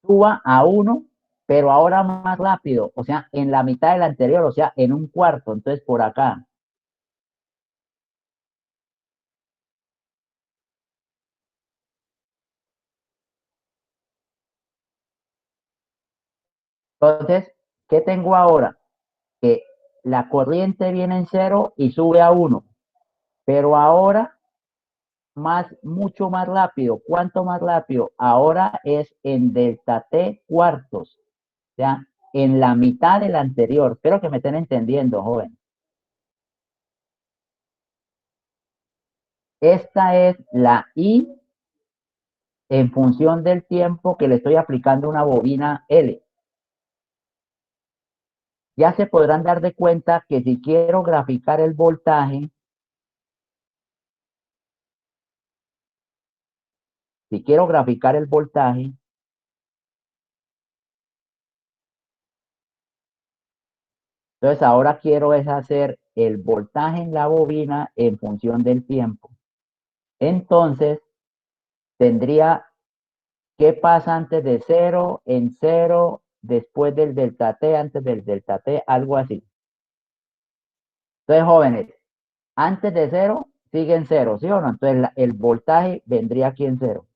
suba a 1, pero ahora más rápido, o sea, en la mitad del anterior, o sea, en un cuarto. Entonces, por acá. Entonces, ¿qué tengo ahora? Que la corriente viene en cero y sube a 1, pero ahora mucho más rápido. ¿Cuánto más rápido? Ahora es en delta T cuartos, o sea, en la mitad del anterior. Espero que me estén entendiendo, joven. Esta es la I en función del tiempo que le estoy aplicando una bobina L. Ya se podrán dar de cuenta que si quiero graficar el voltaje, entonces ahora quiero es hacer el voltaje en la bobina en función del tiempo. Entonces, tendría, ¿qué pasa antes de cero, en cero, después del delta T, antes del delta T? Algo así. Entonces, jóvenes, antes de cero sigue en cero, ¿sí o no? Entonces, el voltaje vendría aquí en cero.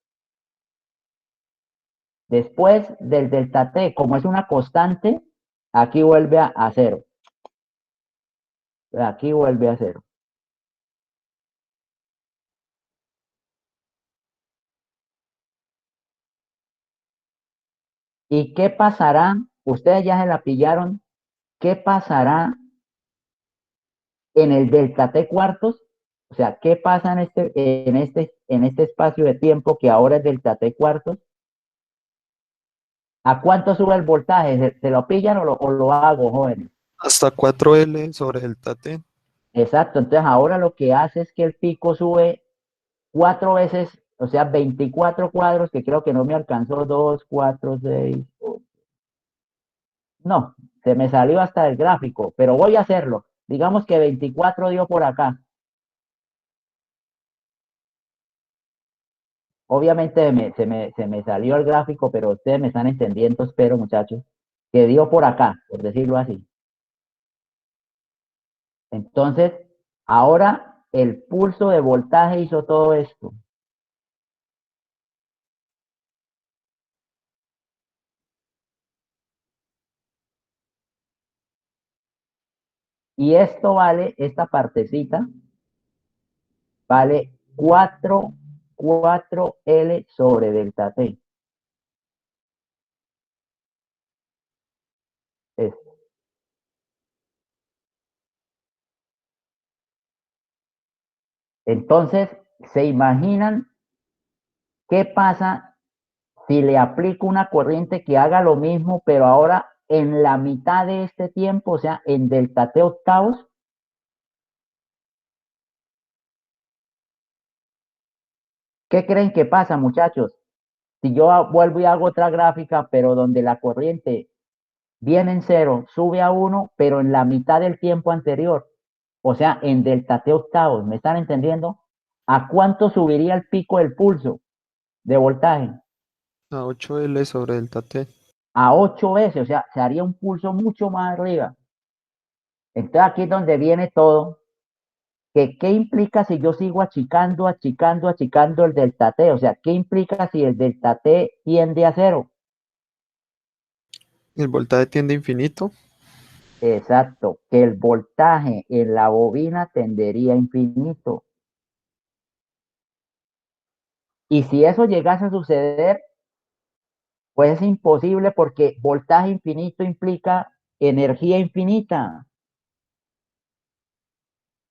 Después del delta T, como es una constante, aquí vuelve a cero. Aquí vuelve a cero. ¿Y qué pasará? Ustedes ya se la pillaron. ¿Qué pasará en el delta T cuartos? O sea, ¿qué pasa en este espacio de tiempo que ahora es delta T cuartos? ¿A cuánto sube el voltaje? ¿Se lo pillan o lo hago, jóvenes? Hasta 4L sobre delta T. Exacto, entonces ahora lo que hace es que el pico sube 4 veces, o sea, 24 cuadros, que creo que no me alcanzó, 2, 4, 6. No, se me salió hasta el gráfico, pero voy a hacerlo. Digamos que 24 dio por acá. Obviamente se me salió el gráfico, pero ustedes me están entendiendo, espero, muchachos, que dio por acá, por decirlo así. Entonces, ahora el pulso de voltaje hizo todo esto. Y esto vale, esta partecita, vale 4L sobre delta T. Esto. Entonces, ¿se imaginan qué pasa si le aplico una corriente que haga lo mismo, pero ahora en la mitad de este tiempo, o sea, en delta T octavos? ¿Qué creen que pasa, muchachos? Si yo vuelvo y hago otra gráfica, pero donde la corriente viene en cero, sube a uno, pero en la mitad del tiempo anterior, o sea, en delta T octavos, ¿me están entendiendo? ¿A cuánto subiría el pico del pulso de voltaje? A 8L sobre delta T. A 8 veces, o sea, se haría un pulso mucho más arriba. Entonces aquí es donde viene todo, que qué implica si yo sigo achicando, achicando, achicando el delta T, o sea, qué implica si el delta T tiende a cero. El voltaje tiende a infinito. Exacto, que el voltaje en la bobina tendería a infinito. Y si eso llegase a suceder, pues es imposible porque voltaje infinito implica energía infinita.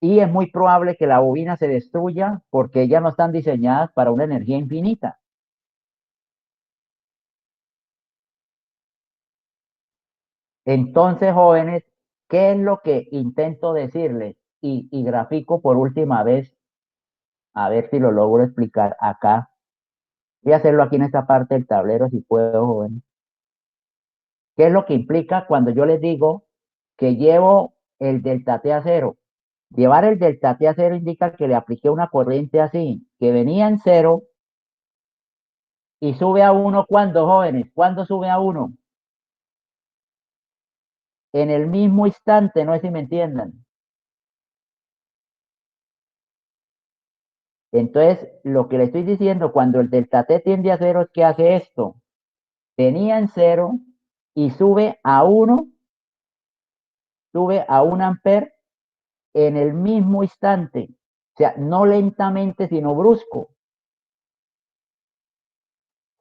Y es muy probable que la bobina se destruya porque ellas no están diseñadas para una energía infinita. Entonces, jóvenes, ¿qué es lo que intento decirles? Y grafico por última vez, a ver si lo logro explicar acá. Voy a hacerlo aquí en esta parte del tablero si puedo, jóvenes. ¿Qué es lo que implica cuando yo les digo que llevo el delta T a cero? Llevar el delta T a cero indica que le apliqué una corriente así, que venía en cero y sube a uno. ¿Cuándo, jóvenes? ¿Cuándo sube a uno? En el mismo instante, no sé si me entiendan. Entonces, lo que le estoy diciendo, cuando el delta T tiende a cero, es que hace esto. Venía en cero y sube a uno, sube a 1 amper en el mismo instante. O sea, no lentamente, sino brusco.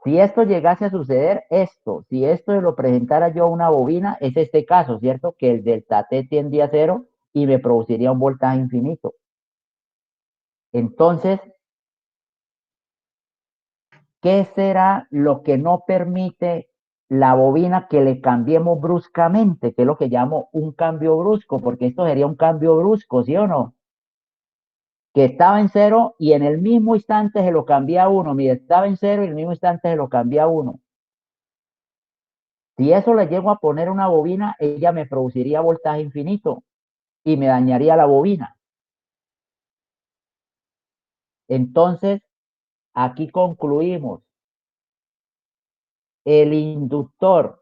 Si esto llegase a suceder, si esto lo presentara yo a una bobina, es este caso, ¿cierto? Que el delta T tiende a cero y me produciría un voltaje infinito. Entonces, ¿qué será lo que no permite la bobina que le cambiemos bruscamente? Que es lo que llamo un cambio brusco, porque esto sería un cambio brusco, ¿sí o no? Que estaba en cero y en el mismo instante se lo cambia a uno. Mire, estaba en cero y en el mismo instante se lo cambia a uno. Si eso le llego a poner una bobina, ella me produciría voltaje infinito y me dañaría la bobina. Entonces, aquí concluimos. El inductor,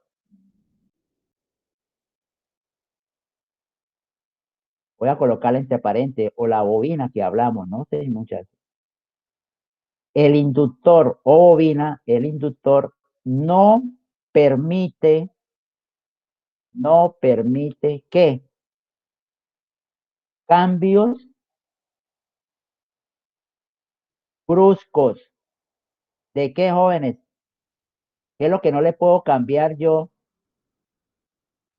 voy a colocarle entre paréntesis, o la bobina que hablamos, no sé, muchachos. El inductor o bobina, el inductor no permite, no permite que cambios bruscos. ¿De qué, jóvenes? ¿Qué es lo que no le puedo cambiar yo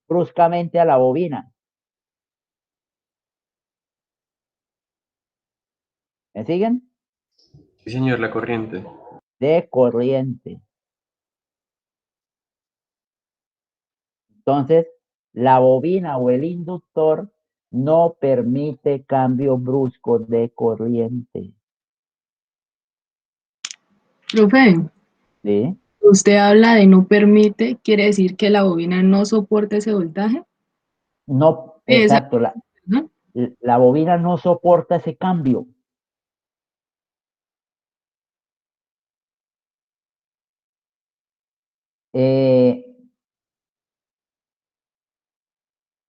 bruscamente a la bobina? ¿Me siguen? Sí, señor, la corriente. De corriente. Entonces, la bobina o el inductor no permite cambios bruscos de corriente. Profe, ¿Sí? usted habla de no permite, quiere decir que la bobina no soporta ese voltaje. No, Esa, exacto, ¿no? la bobina no soporta ese cambio. Eh,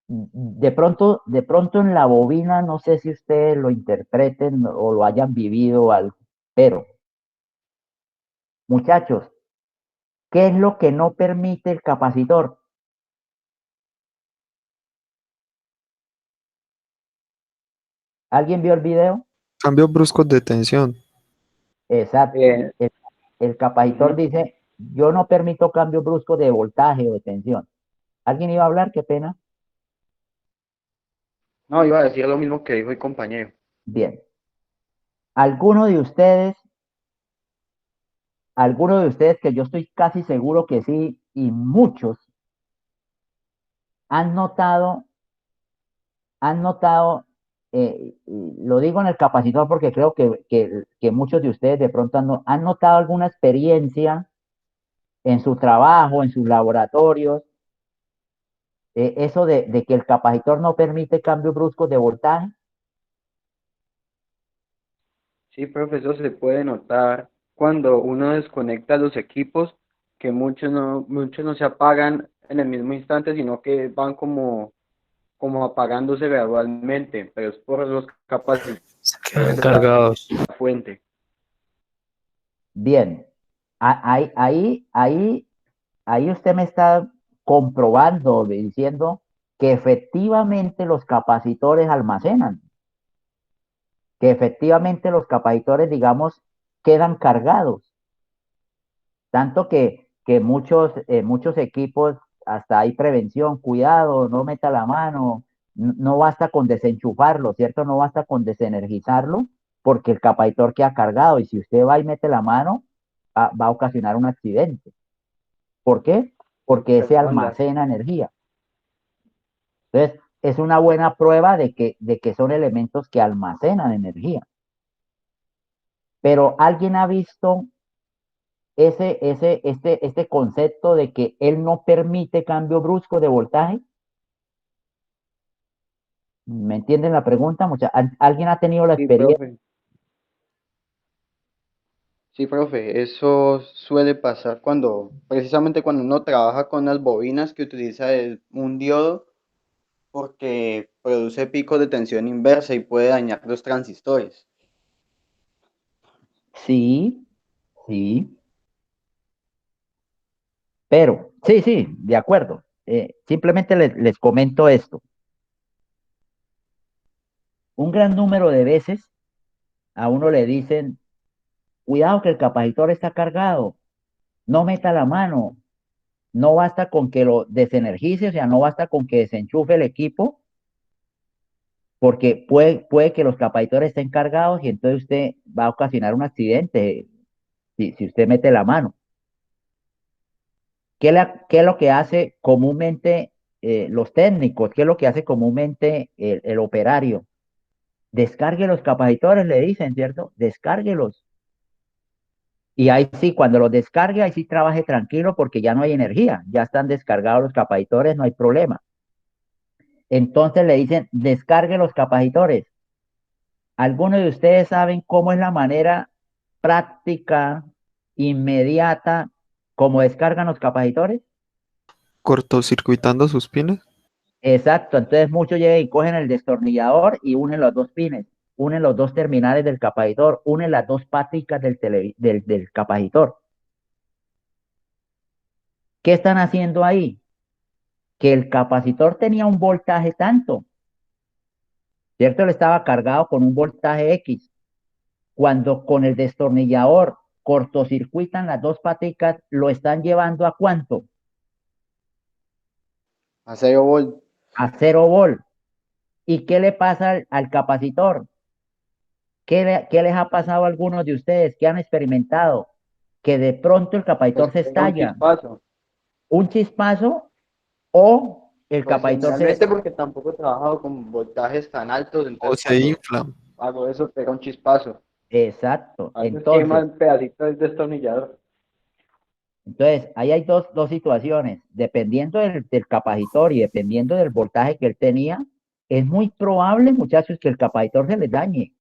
de pronto en la bobina, no sé si ustedes lo interpreten o lo hayan vivido algo, pero muchachos, ¿qué es lo que no permite el capacitor? ¿Alguien vio el video? Cambios bruscos de tensión. Exacto. Eh, El capacitor ujú. dice, yo no permito cambios bruscos de voltaje o de tensión. ¿Alguien iba a hablar? Qué pena. No, iba a decir lo mismo que dijo el compañero. Bien. alguno de ustedes, alguno de ustedes que yo estoy casi seguro que sí, y muchos han notado, han notado, y lo digo en el capacitor porque creo que muchos de ustedes de pronto han notado alguna experiencia en su trabajo, en sus laboratorios, eso de que el capacitor no permite cambios bruscos de voltaje. Sí, profesor, se puede notar cuando uno desconecta los equipos que muchos no se apagan en el mismo instante, sino que van como apagándose gradualmente, pero es por los capacitores Se quedan de cargados. la fuente. Bien, ahí usted me está comprobando, diciendo que efectivamente los capacitores almacenan, que efectivamente los capacitores, digamos, quedan cargados. Tanto que muchos equipos, hasta hay prevención, cuidado, no meta la mano, no basta con desenchufarlo, ¿cierto? No basta con desenergizarlo, porque el capacitor queda cargado y si usted va y mete la mano, va a ocasionar un accidente. ¿Por qué? Porque ese Microondas. almacena energía. Entonces, es una buena prueba de que son elementos que almacenan energía. Pero ¿alguien ha visto este concepto de que él no permite cambio brusco de voltaje? ¿Me entienden la pregunta? ¿Alguien ha tenido la Sí, experiencia? profe. Sí, profe, eso suele pasar precisamente cuando uno trabaja con las bobinas que utiliza un diodo, porque produce picos de tensión inversa y puede dañar los transistores. Sí, sí, pero sí, sí, de acuerdo. Simplemente les comento esto. Un gran número de veces a uno le dicen, cuidado que el capacitor está cargado, no meta la mano, no basta con que lo desenergice, o sea, no basta con que desenchufe el equipo, porque puede que los capacitores estén cargados y entonces usted va a ocasionar un accidente si usted mete la mano. ¿Qué es lo que hace comúnmente los técnicos? ¿Qué es lo que hace comúnmente el operario? Descargue los capacitores, le dicen, ¿cierto? Descárguelos. Y ahí sí, cuando los descargue, ahí sí trabaje tranquilo porque ya no hay energía, ya están descargados los capacitores, no hay problema. Entonces le dicen, descargue los capacitores. ¿Algunos de ustedes saben cómo es la manera práctica, inmediata, como descargan los capacitores? Cortocircuitando sus pines. Exacto, entonces muchos llegan y cogen el destornillador y unen los dos pines, unen los dos terminales del capacitor, unen las dos paticas del capacitor. ¿Qué están haciendo ahí? Que el capacitor tenía un voltaje tanto, ¿cierto? Él estaba cargado con un voltaje X. Cuando con el destornillador cortocircuitan las dos paticas, lo están llevando ¿a cuánto? A 0 volt. A 0 volt. ¿Y qué le pasa al capacitor? ¿Qué les ha pasado a algunos de ustedes que han experimentado? Que de pronto el Pues capacitor se pega un estalla, chispazo. un chispazo o el Pues capacitor generalmente porque tampoco he trabajado con voltajes tan altos, O entonces se cuando inflan. hago eso pega un chispazo. Exacto. A veces quema Entonces, un pedacito del destornillador. ahí hay dos situaciones. Dependiendo del capacitor y dependiendo del voltaje que él tenía, es muy probable, muchachos, que el capacitor se les dañe.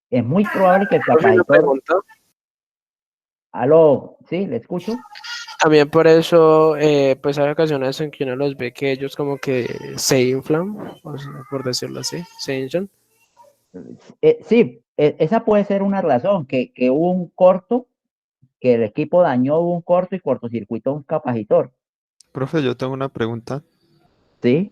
Es muy probable que el Profe, una capacitor, pregunta. aló, sí, le escucho. También por eso, pues hay ocasiones en que uno los ve que ellos como que se inflan, o sea, por decirlo así, se hinchan. Sí, esa puede ser una razón, que hubo un corto, que el equipo dañó, hubo un corto y cortocircuitó un capacitor, Profe, yo tengo una pregunta. ¿sí?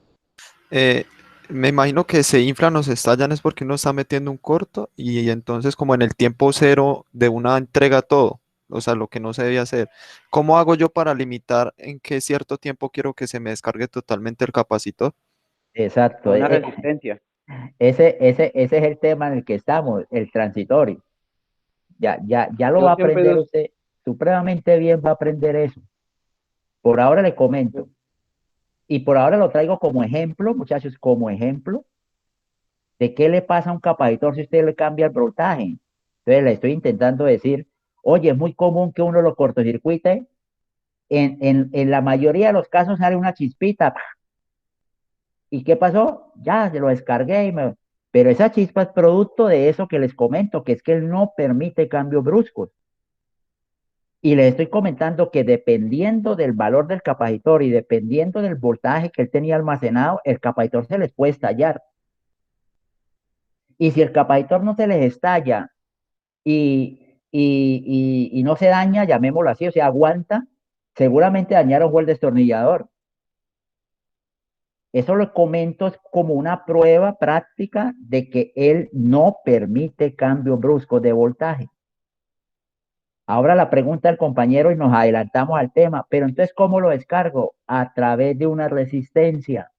Eh, Me imagino que se inflan o se estallan es porque uno está metiendo un corto y entonces como en el tiempo cero de una entrega todo, o sea, lo que no se debe hacer. ¿Cómo hago yo para limitar en qué cierto tiempo quiero que se me descargue totalmente el capacitor? Exacto. A una resistencia. ese es el tema en el que estamos, el transitorio. Ya lo Yo va a siempre aprender los, usted, supremamente bien va a aprender eso. Por ahora le comento, y por ahora lo traigo como ejemplo, muchachos, como ejemplo de qué le pasa a un capacitor si usted le cambia el voltaje. Entonces le estoy intentando decir, oye, es muy común que uno lo cortocircuite. En la mayoría de los casos sale una chispita. ¡Pa! ¿Y qué pasó? Ya se lo descargué pero esa chispa es producto de eso que les comento, que es que él no permite cambios bruscos. Y les estoy comentando que dependiendo del valor del capacitor y dependiendo del voltaje que él tenía almacenado, el capacitor se les puede estallar. Y si el capacitor no se les estalla y no se daña, llamémoslo así, o sea, aguanta, seguramente dañaron fue el destornillador. Eso lo comento es como una prueba práctica de que él no permite cambios bruscos de voltaje. Ahora la pregunta del compañero y nos adelantamos al tema, pero entonces, ¿cómo lo descargo? A través de una resistencia.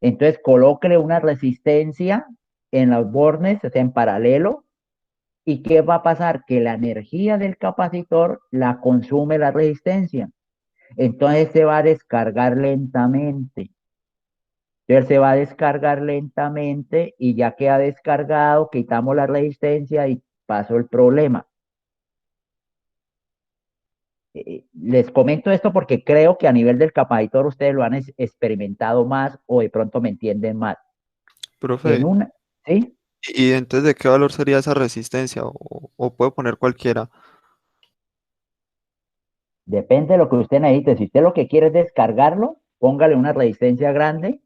Entonces, colóquele una resistencia en los bornes, o sea, en paralelo. ¿Y qué va a pasar? Que la energía del capacitor la consume la resistencia. Entonces se va a descargar lentamente. Entonces se va a descargar lentamente y ya que ha descargado, quitamos la resistencia y pasó el problema. Les comento esto porque creo que a nivel del capacitor ustedes lo han experimentado más o de pronto me entienden más. En Profe, una, ¿sí? ¿y entonces de qué valor sería esa resistencia? ¿O puedo poner cualquiera? Depende de lo que usted necesite. Si usted lo que quiere es descargarlo, póngale una resistencia grande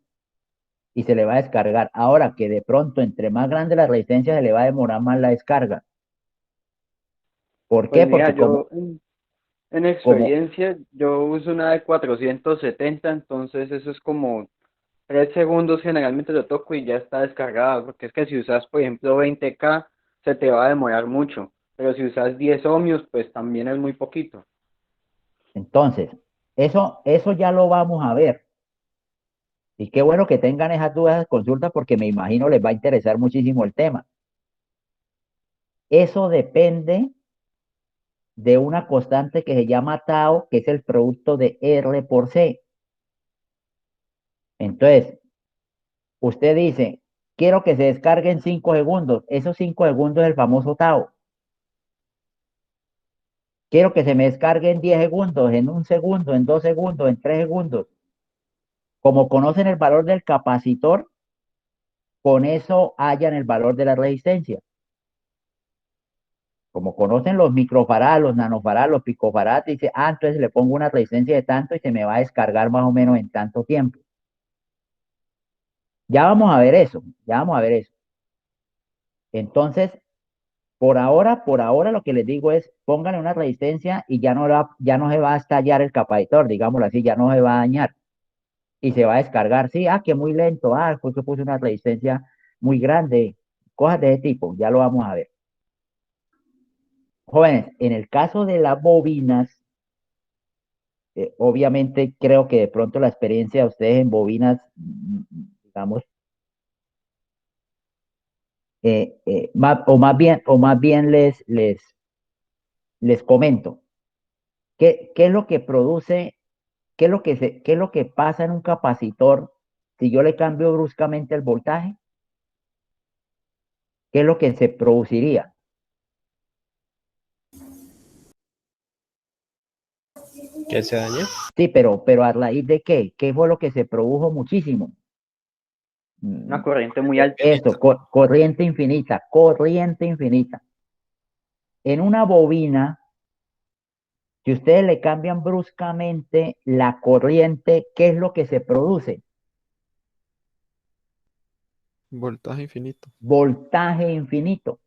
y se le va a descargar. Ahora que de pronto, entre más grande la resistencia, se le va a demorar más la descarga. ¿Por pues qué? mira, Porque yo en como, experiencia, yo uso una de 470, entonces eso es como 3 segundos generalmente lo toco y ya está descargada, porque es que si usas, por ejemplo, 20K, se te va a demorar mucho, pero si usas 10 ohmios, pues también es muy poquito. entonces, eso ya lo vamos a ver. Y qué bueno que tengan esas dudas, esas consultas, porque me imagino les va a interesar muchísimo el tema. Eso depende de una constante que se llama tau, que es el producto de R por C. Entonces, usted dice, quiero que se descargue en 5 segundos. Esos 5 segundos es el famoso tau. Quiero que se me descargue en 10 segundos, en 1 segundo, en 2 segundos, en 3 segundos. Como conocen el valor del capacitor, con eso hallan el valor de la resistencia. Como conocen los microfarads, los nanofarads, los picofarads, dice, entonces le pongo una resistencia de tanto y se me va a descargar más o menos en tanto tiempo. Ya vamos a ver eso, ya vamos a ver eso. Entonces, por ahora lo que les digo es, pónganle una resistencia y ya no se va a estallar el capacitor, digámoslo así, ya no se va a dañar y se va a descargar. Sí, que muy lento, fue que puse una resistencia muy grande, cosas de ese tipo, ya lo vamos a ver. Jóvenes, en el caso de las bobinas, obviamente creo que de pronto la experiencia de ustedes en bobinas, digamos, o más bien les comento, ¿qué es lo que produce, qué es lo que pasa en un capacitor si yo le cambio bruscamente el voltaje? ¿Qué es lo que se produciría? ¿Que se daña? Sí, pero ¿a raíz de qué? ¿Qué fue lo que se produjo muchísimo? Una Mm, corriente muy alta. Eso, corriente infinita, corriente infinita. En una bobina, si ustedes le cambian bruscamente la corriente, ¿qué es lo que se produce? Voltaje infinito. Voltaje infinito.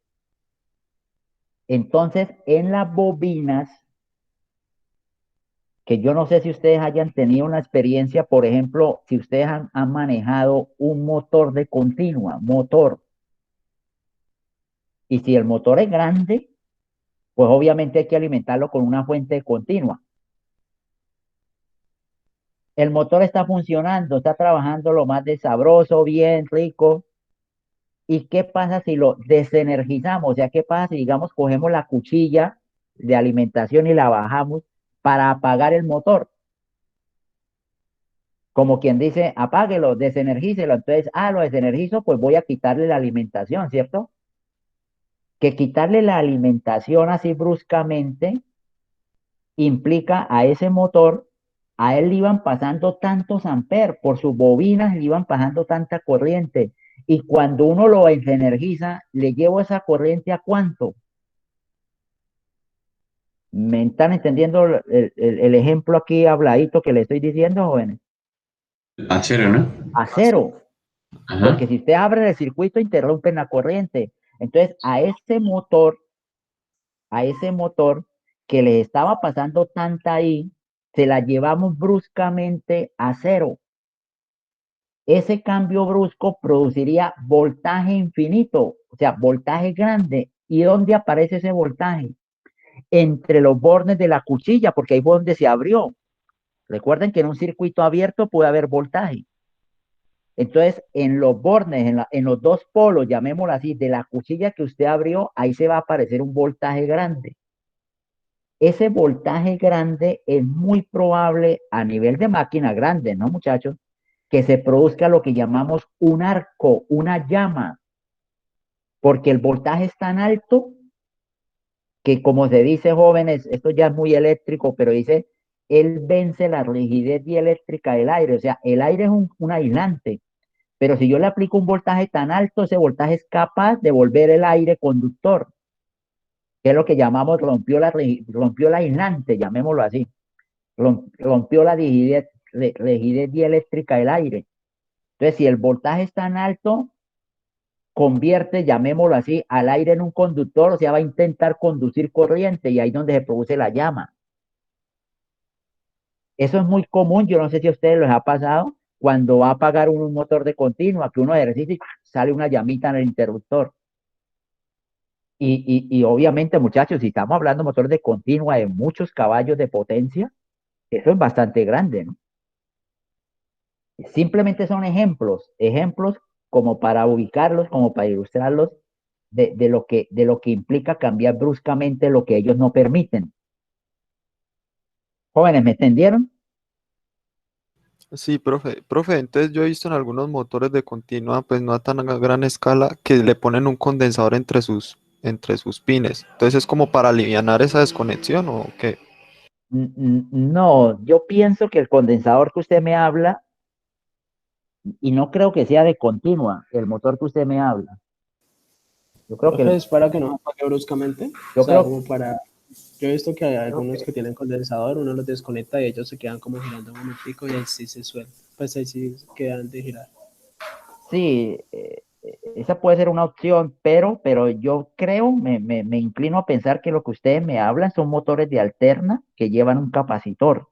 Entonces, en las bobinas, que yo no sé si ustedes hayan tenido una experiencia, por ejemplo, si ustedes han manejado un motor de continua, motor, y si el motor es grande, pues obviamente hay que alimentarlo con una fuente continua. El motor está funcionando, está trabajando lo más de sabroso, bien, rico. ¿Y qué pasa si lo desenergizamos? O sea, ¿qué pasa si, digamos, cogemos la cuchilla de alimentación y la bajamos para apagar el motor? Como quien dice, apáguelo, desenergícelo. Entonces, lo desenergizo, pues voy a quitarle la alimentación, ¿cierto? Que quitarle la alimentación así bruscamente implica a ese motor, a él le iban pasando tantos amperes, por sus bobinas le iban pasando tanta corriente. Y cuando uno lo desenergiza, le llevo esa corriente a cuánto. ¿Me están entendiendo el ejemplo aquí habladito que le estoy diciendo, jóvenes? A cero, ¿no? A cero. Porque Ajá. si usted abre el circuito, interrumpen la corriente. Entonces, a ese motor que le estaba pasando tanta ahí, se la llevamos bruscamente a cero. Ese cambio brusco produciría voltaje infinito, o sea, voltaje grande. ¿Y dónde aparece ese voltaje? Entre los bornes de la cuchilla, porque ahí fue donde se abrió. Recuerden que en un circuito abierto puede haber voltaje. Entonces, en los bornes, en los dos polos, llamémoslo así, de la cuchilla que usted abrió, ahí se va a aparecer un voltaje grande. Ese voltaje grande es muy probable a nivel de máquina grande, ¿no, muchachos? Que se produzca lo que llamamos un arco, una llama, porque el voltaje es tan alto que, como se dice, jóvenes, esto ya es muy eléctrico, pero dice, él vence la rigidez dieléctrica del aire, o sea, el aire es un aislante, pero si yo le aplico un voltaje tan alto, ese voltaje es capaz de volver el aire conductor, que es lo que llamamos rompió la aislante, llamémoslo así, rompió la rigidez dieléctrica del aire. Entonces, si el voltaje es tan alto, convierte, llamémoslo así, al aire en un conductor, o sea, va a intentar conducir corriente y ahí es donde se produce la llama. Eso es muy común, yo no sé si a ustedes les ha pasado cuando va a apagar un motor de continua, que uno ejercita y sale una llamita en el interruptor. Y obviamente, muchachos, si estamos hablando de motor de continua de muchos caballos de potencia, eso es bastante grande, ¿no? Simplemente son ejemplos como para ubicarlos, como para ilustrarlos de lo que implica cambiar bruscamente lo que ellos no permiten. Jóvenes, ¿me entendieron? Sí, profe. Profe, entonces yo he visto en algunos motores de continua, pues no a tan gran escala, que le ponen un condensador entre sus pines. Entonces es como para alivianar esa desconexión ¿o qué? No, yo pienso que el condensador que usted me habla, y no creo que sea de continua, el motor que usted me habla. Yo creo que, Profe, es para que no apague bruscamente. O yo sea, creo, como para. Yo he visto que hay algunos que tienen condensador, uno los desconecta y ellos se quedan como girando un momentico y ahí sí se suelta. Pues ahí sí quedan de girar. sí, esa puede ser una opción, pero yo creo, me inclino a pensar que lo que ustedes me hablan son motores de alterna que llevan un capacitor,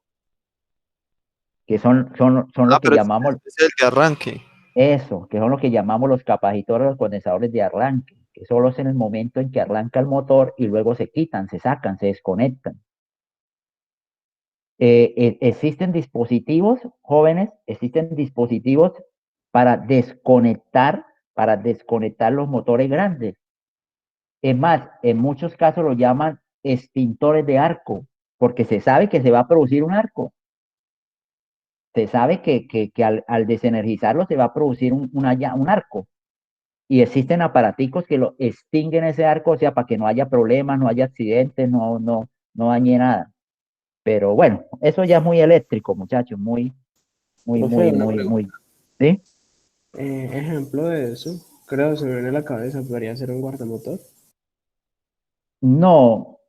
que son Ah, lo que pero llamamos es el de arranque. eso, que son lo que llamamos los capacitores, los condensadores de arranque, que solo es en el momento en que arranca el motor y luego se quitan, se sacan, se desconectan. Existen dispositivos, jóvenes, existen dispositivos para desconectar, para desconectar los motores grandes. Es más, en muchos casos lo llaman extintores de arco, porque se sabe que se va a producir un arco. Se sabe que al desenergizarlo se va a producir un arco. Y existen aparaticos que lo extinguen ese arco, o sea, para que no haya problemas, no haya accidentes, no dañe nada. Pero bueno, eso ya es muy eléctrico, muchachos, Profe, una muy, pregunta. ¿sí? Ejemplo de eso, creo, se me viene a la cabeza, podría ser un guardamotor. No,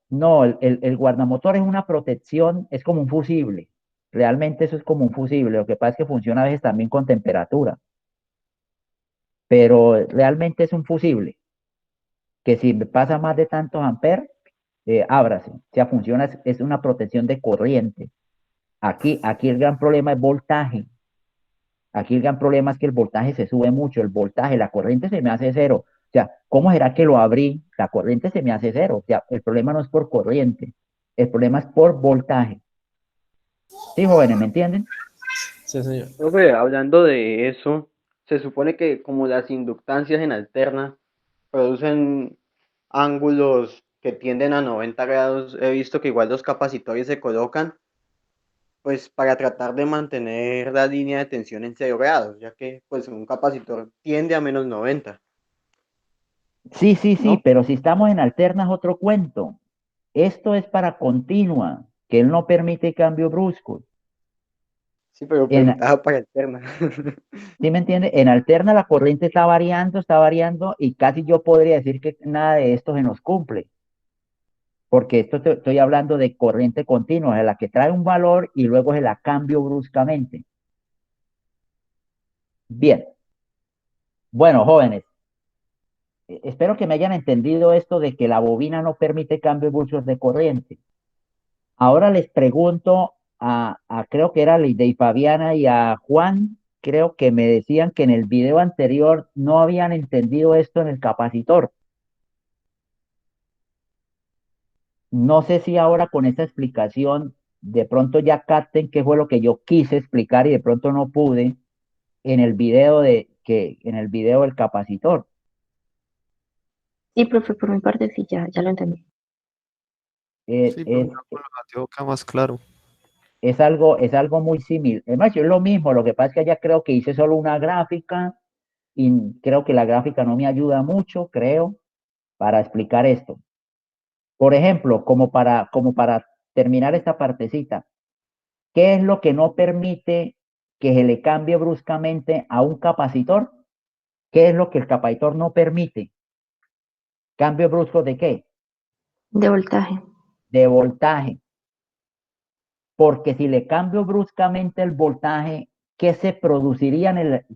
el guardamotor es una protección, es como un fusible. Realmente eso es como un fusible. Lo que pasa es que funciona a veces también con temperatura, pero realmente es un fusible, que si pasa más de tantos amperes, ábrase. O sea, funciona, es una protección de corriente. Aquí el gran problema es voltaje. Aquí el gran problema es que el voltaje se sube mucho, el voltaje, la corriente se me hace cero. O sea, ¿cómo será que lo abrí? La corriente se me hace cero. O sea, el problema no es por corriente, el problema es por voltaje. ¿Sí, jóvenes, me entienden? Sí, señor. Profe, hablando de eso, se supone que como las inductancias en alterna producen ángulos que tienden a 90 grados, he visto que igual los capacitores se colocan pues para tratar de mantener la línea de tensión en 0 grados, ya que pues un capacitor tiende a -90, Sí, sí, sí, ¿no? pero si estamos en alternas, otro cuento. Esto es para continua, que él no permite cambios bruscos. Sí, pero En, preguntaba para alterna. ¿Sí me entiende? En alterna la corriente está variando y casi yo podría decir que nada de esto se nos cumple, porque estoy hablando de corriente continua, de la que trae un valor y luego se la cambio bruscamente. Bien, bueno, jóvenes, espero que me hayan entendido esto de que la bobina no permite cambios bruscos de corriente. Ahora les pregunto creo que era Lidia y Fabiana y a Juan, creo que me decían que en el video anterior no habían entendido esto en el capacitor. No sé si ahora con esta explicación de pronto ya capten qué fue lo que yo quise explicar y de pronto no pude en el video en el video del capacitor. Sí, profe, por mi parte sí, ya lo entendí. Eh, Sí, pero es, ya con lo nativo queda más claro. es algo muy similar. Además, yo es lo mismo, lo que pasa es que allá creo que hice solo una gráfica y creo que la gráfica no me ayuda mucho, creo, para explicar esto. Por ejemplo, como para terminar esta partecita, ¿qué es lo que no permite que se le cambie bruscamente a un capacitor? ¿Qué es lo que el capacitor no permite? ¿Cambio brusco de qué? De voltaje. De voltaje. Porque si le cambio bruscamente el voltaje, ¿qué se produciría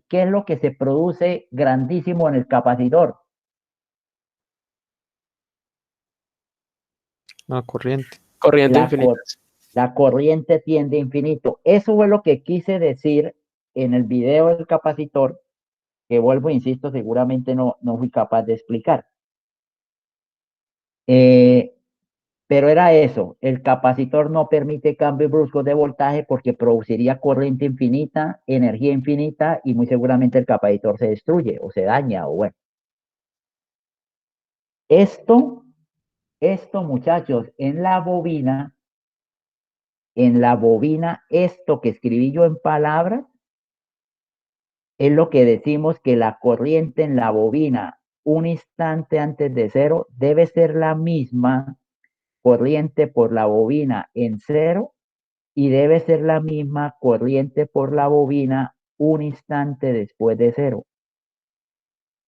qué es lo que se produce grandísimo en el capacitor? La corriente. Corriente La, infinita. la corriente tiende a infinito. Eso fue lo que quise decir en el video del capacitor, que vuelvo, insisto, seguramente no fui capaz de explicar. Eh, Pero era eso, el capacitor no permite cambios bruscos de voltaje porque produciría corriente infinita, energía infinita y muy seguramente el capacitor se destruye o se daña o bueno. Esto, esto muchachos, en la bobina, esto que escribí yo en palabras, es lo que decimos que la corriente en la bobina un instante antes de cero debe ser la misma corriente por la bobina en cero y debe ser la misma corriente por la bobina un instante después de cero.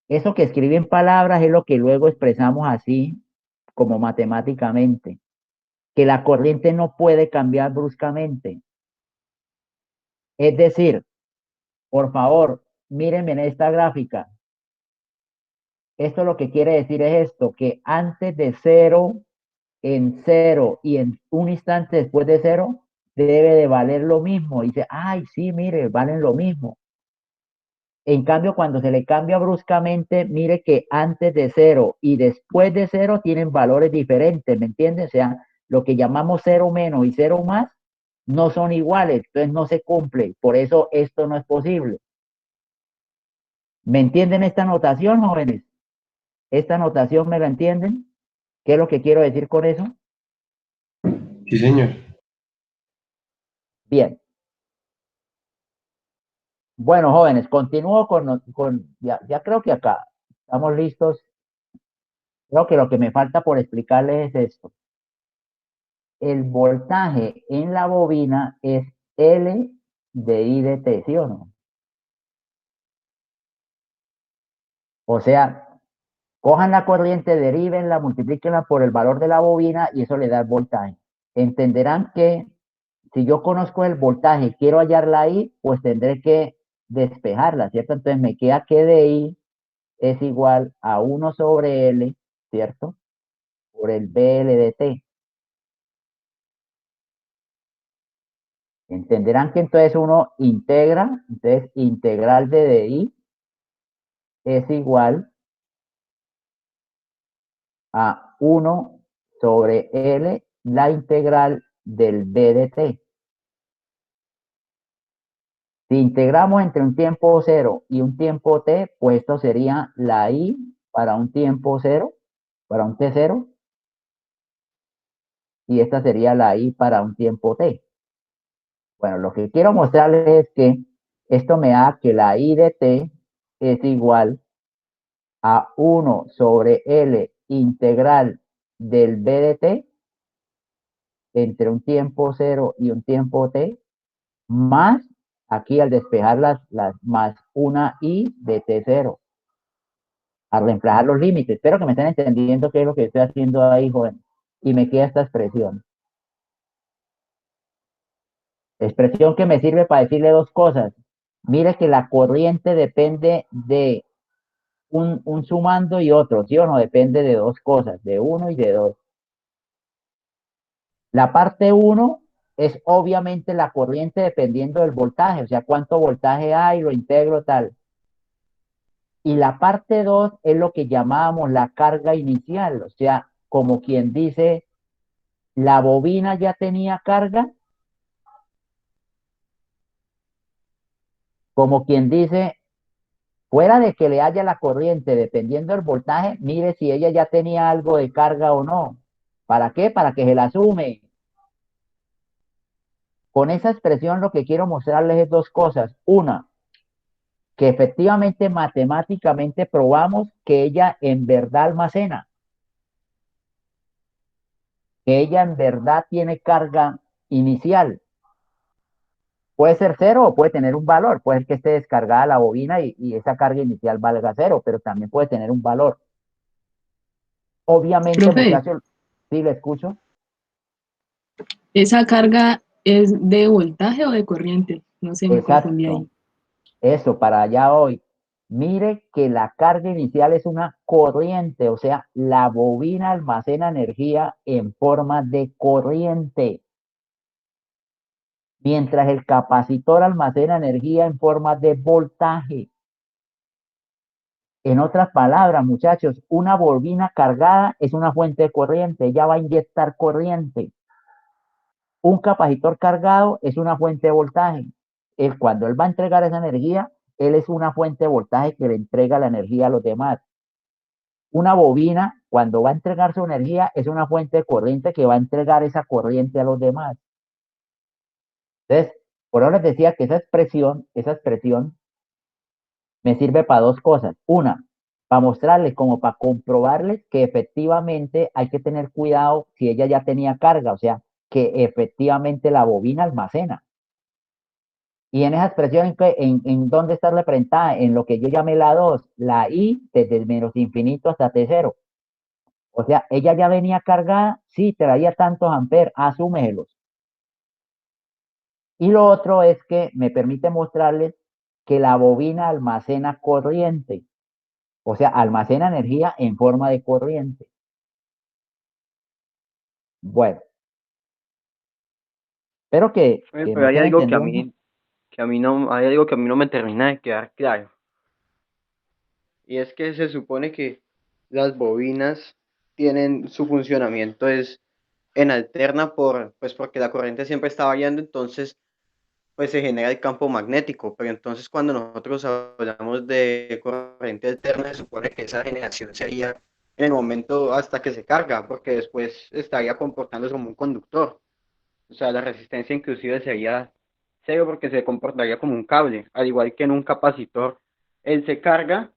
Eso que escribe en palabras es lo que luego expresamos así como matemáticamente, que la corriente no puede cambiar bruscamente. Es decir, por favor, mírenme en esta gráfica. Esto lo que quiere decir es esto, que antes de cero, en cero y en un instante después de cero, debe de valer lo mismo. Y dice, ay, sí, mire, valen lo mismo. En cambio, cuando se le cambia bruscamente, mire que antes de cero y después de cero tienen valores diferentes, ¿me entienden? O sea, lo que llamamos cero menos y cero más no son iguales, entonces no se cumple. Por eso esto no es posible. ¿Me entienden esta notación, jóvenes? ¿Esta notación me la entienden? ¿Qué es lo que quiero decir con eso? Sí, señor. Bien. Bueno, jóvenes, continúo ya creo que acá estamos listos. Creo que lo que me falta por explicarles es esto. El voltaje en la bobina es L de I de T, ¿sí o no? O sea, cojan la corriente, derivenla, multiplíquenla por el valor de la bobina y eso le da el voltaje. Entenderán que si yo conozco el voltaje, quiero hallarla ahí, pues tendré que despejarla, ¿cierto? Entonces me queda que de I es igual a 1 sobre L, ¿cierto? Por el BL de T. Entenderán que entonces uno integra, entonces integral de DI es igual a 1 sobre L, la integral del B de T. Si integramos entre un tiempo 0 y un tiempo t, pues esto sería la i para un tiempo 0, para un t0, y esta sería la i para un tiempo t. Bueno, lo que quiero mostrarles es que esto me da que la i de t es igual a 1 sobre L integral del b de t entre un tiempo 0 y un tiempo t, más, aquí al despejar más una i de t0, a reemplazar los límites. Espero que me estén entendiendo qué es lo que estoy haciendo ahí, joven. Y me queda esta expresión. Expresión que me sirve para decirle dos cosas. Mire que la corriente depende de un sumando y otro, ¿sí o no? Depende de dos cosas, de uno y de dos. La parte 1 es obviamente la corriente dependiendo del voltaje, o sea, cuánto voltaje hay, lo integro tal. Y la parte 2 es lo que llamábamos la carga inicial, o sea, como quien dice, la bobina ya tenía carga, como quien dice, fuera de que le haya la corriente dependiendo del voltaje, mire si ella ya tenía algo de carga o no. ¿Para qué? Para que se la sume. Con esa expresión lo que quiero mostrarles es dos cosas. Una, que efectivamente matemáticamente probamos que ella en verdad almacena, que ella en verdad tiene carga inicial. Puede ser cero o puede tener un valor, puede ser que esté descargada la bobina y esa carga inicial valga cero, pero también puede tener un valor. Obviamente, Profe, muchachos, sí le escucho. ¿esa carga es de voltaje o de corriente? No sé, me confundí Exacto, ahí. eso para allá hoy. Mire que la carga inicial es una corriente, o sea, la bobina almacena energía en forma de corriente, mientras el capacitor almacena energía en forma de voltaje. En otras palabras, muchachos, una bobina cargada es una fuente de corriente, ella va a inyectar corriente. Un capacitor cargado es una fuente de voltaje. Cuando él va a entregar esa energía, él es una fuente de voltaje que le entrega la energía a los demás. Una bobina, cuando va a entregar su energía, es una fuente de corriente que va a entregar esa corriente a los demás. Entonces, por ahora les decía que esa expresión me sirve para dos cosas. Una, para mostrarles, como para comprobarles que efectivamente hay que tener cuidado si ella ya tenía carga, o sea, que efectivamente la bobina almacena. Y en esa expresión, ¿en dónde está representada? En lo que yo llamé la 2, la I desde el menos infinito hasta T0. O sea, ella ya venía cargada, sí, traía tantos amperes, asúmelos. Y lo otro es que me permite mostrarles que la bobina almacena corriente, o sea, almacena energía en forma de corriente. Bueno, espero que me Pero hay estén algo entendiendo. hay algo que a mí no me termina de quedar claro. Y es que se supone que las bobinas tienen su funcionamiento es en alterna pues porque la corriente siempre está variando, entonces pues se genera el campo magnético, pero entonces cuando nosotros hablamos de corriente alterna se supone que esa generación sería en el momento hasta que se carga, porque después estaría comportándose como un conductor. O sea, la resistencia inclusive sería cero porque se comportaría como un cable, al igual que en un capacitor, él se carga,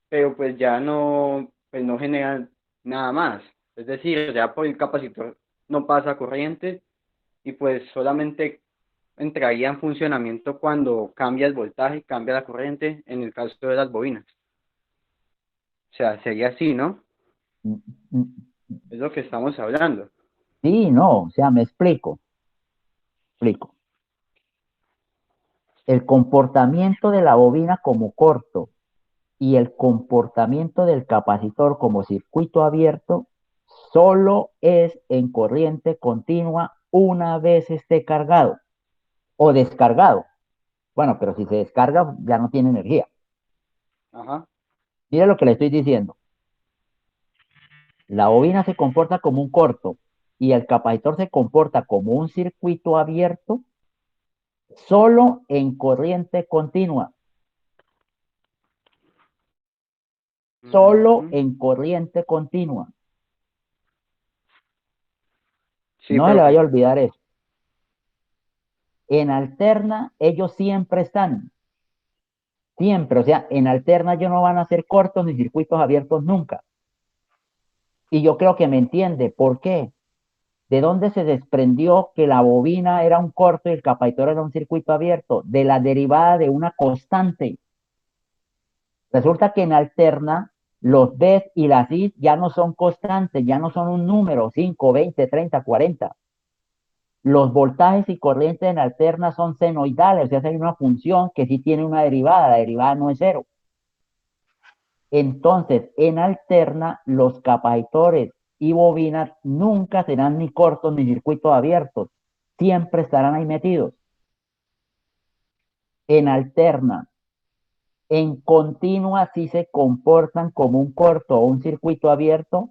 pero pues ya no, pues no genera nada más. Es decir, ya por el capacitor no pasa corriente y pues solamente entraría en funcionamiento cuando cambia el voltaje, cambia la corriente, en el caso de las bobinas. O sea, sería así, ¿no? Mm, mm, Es lo que estamos hablando. Sí, no, o sea, me explico. El comportamiento de la bobina como corto y el comportamiento del capacitor como circuito abierto solo es en corriente continua una vez esté cargado o descargado. Bueno, pero si se descarga ya no tiene energía. Ajá. Mire lo que le estoy diciendo. La bobina se comporta como un corto y el capacitor se comporta como un circuito abierto solo en corriente continua. Solo Ujú. en corriente continua. Sí, No se le profe. vaya a olvidar eso. En alterna, ellos siempre están. Siempre. O sea, en alterna ellos no van a ser cortos ni circuitos abiertos nunca. Y yo creo que me entiende. ¿Por qué? ¿De dónde se desprendió que la bobina era un corto y el capacitor era un circuito abierto? De la derivada de una constante. Resulta que en alterna los Bs y las Is ya no son constantes, ya no son un número, 5, 20, 30, 40. Los voltajes y corrientes en alterna son senoidales, o sea, hay una función que sí tiene una derivada, la derivada no es cero. Entonces, en alterna, los capacitores y bobinas nunca serán ni cortos ni circuitos abiertos, siempre estarán ahí metidos. En alterna, en continua sí se comportan como un corto o un circuito abierto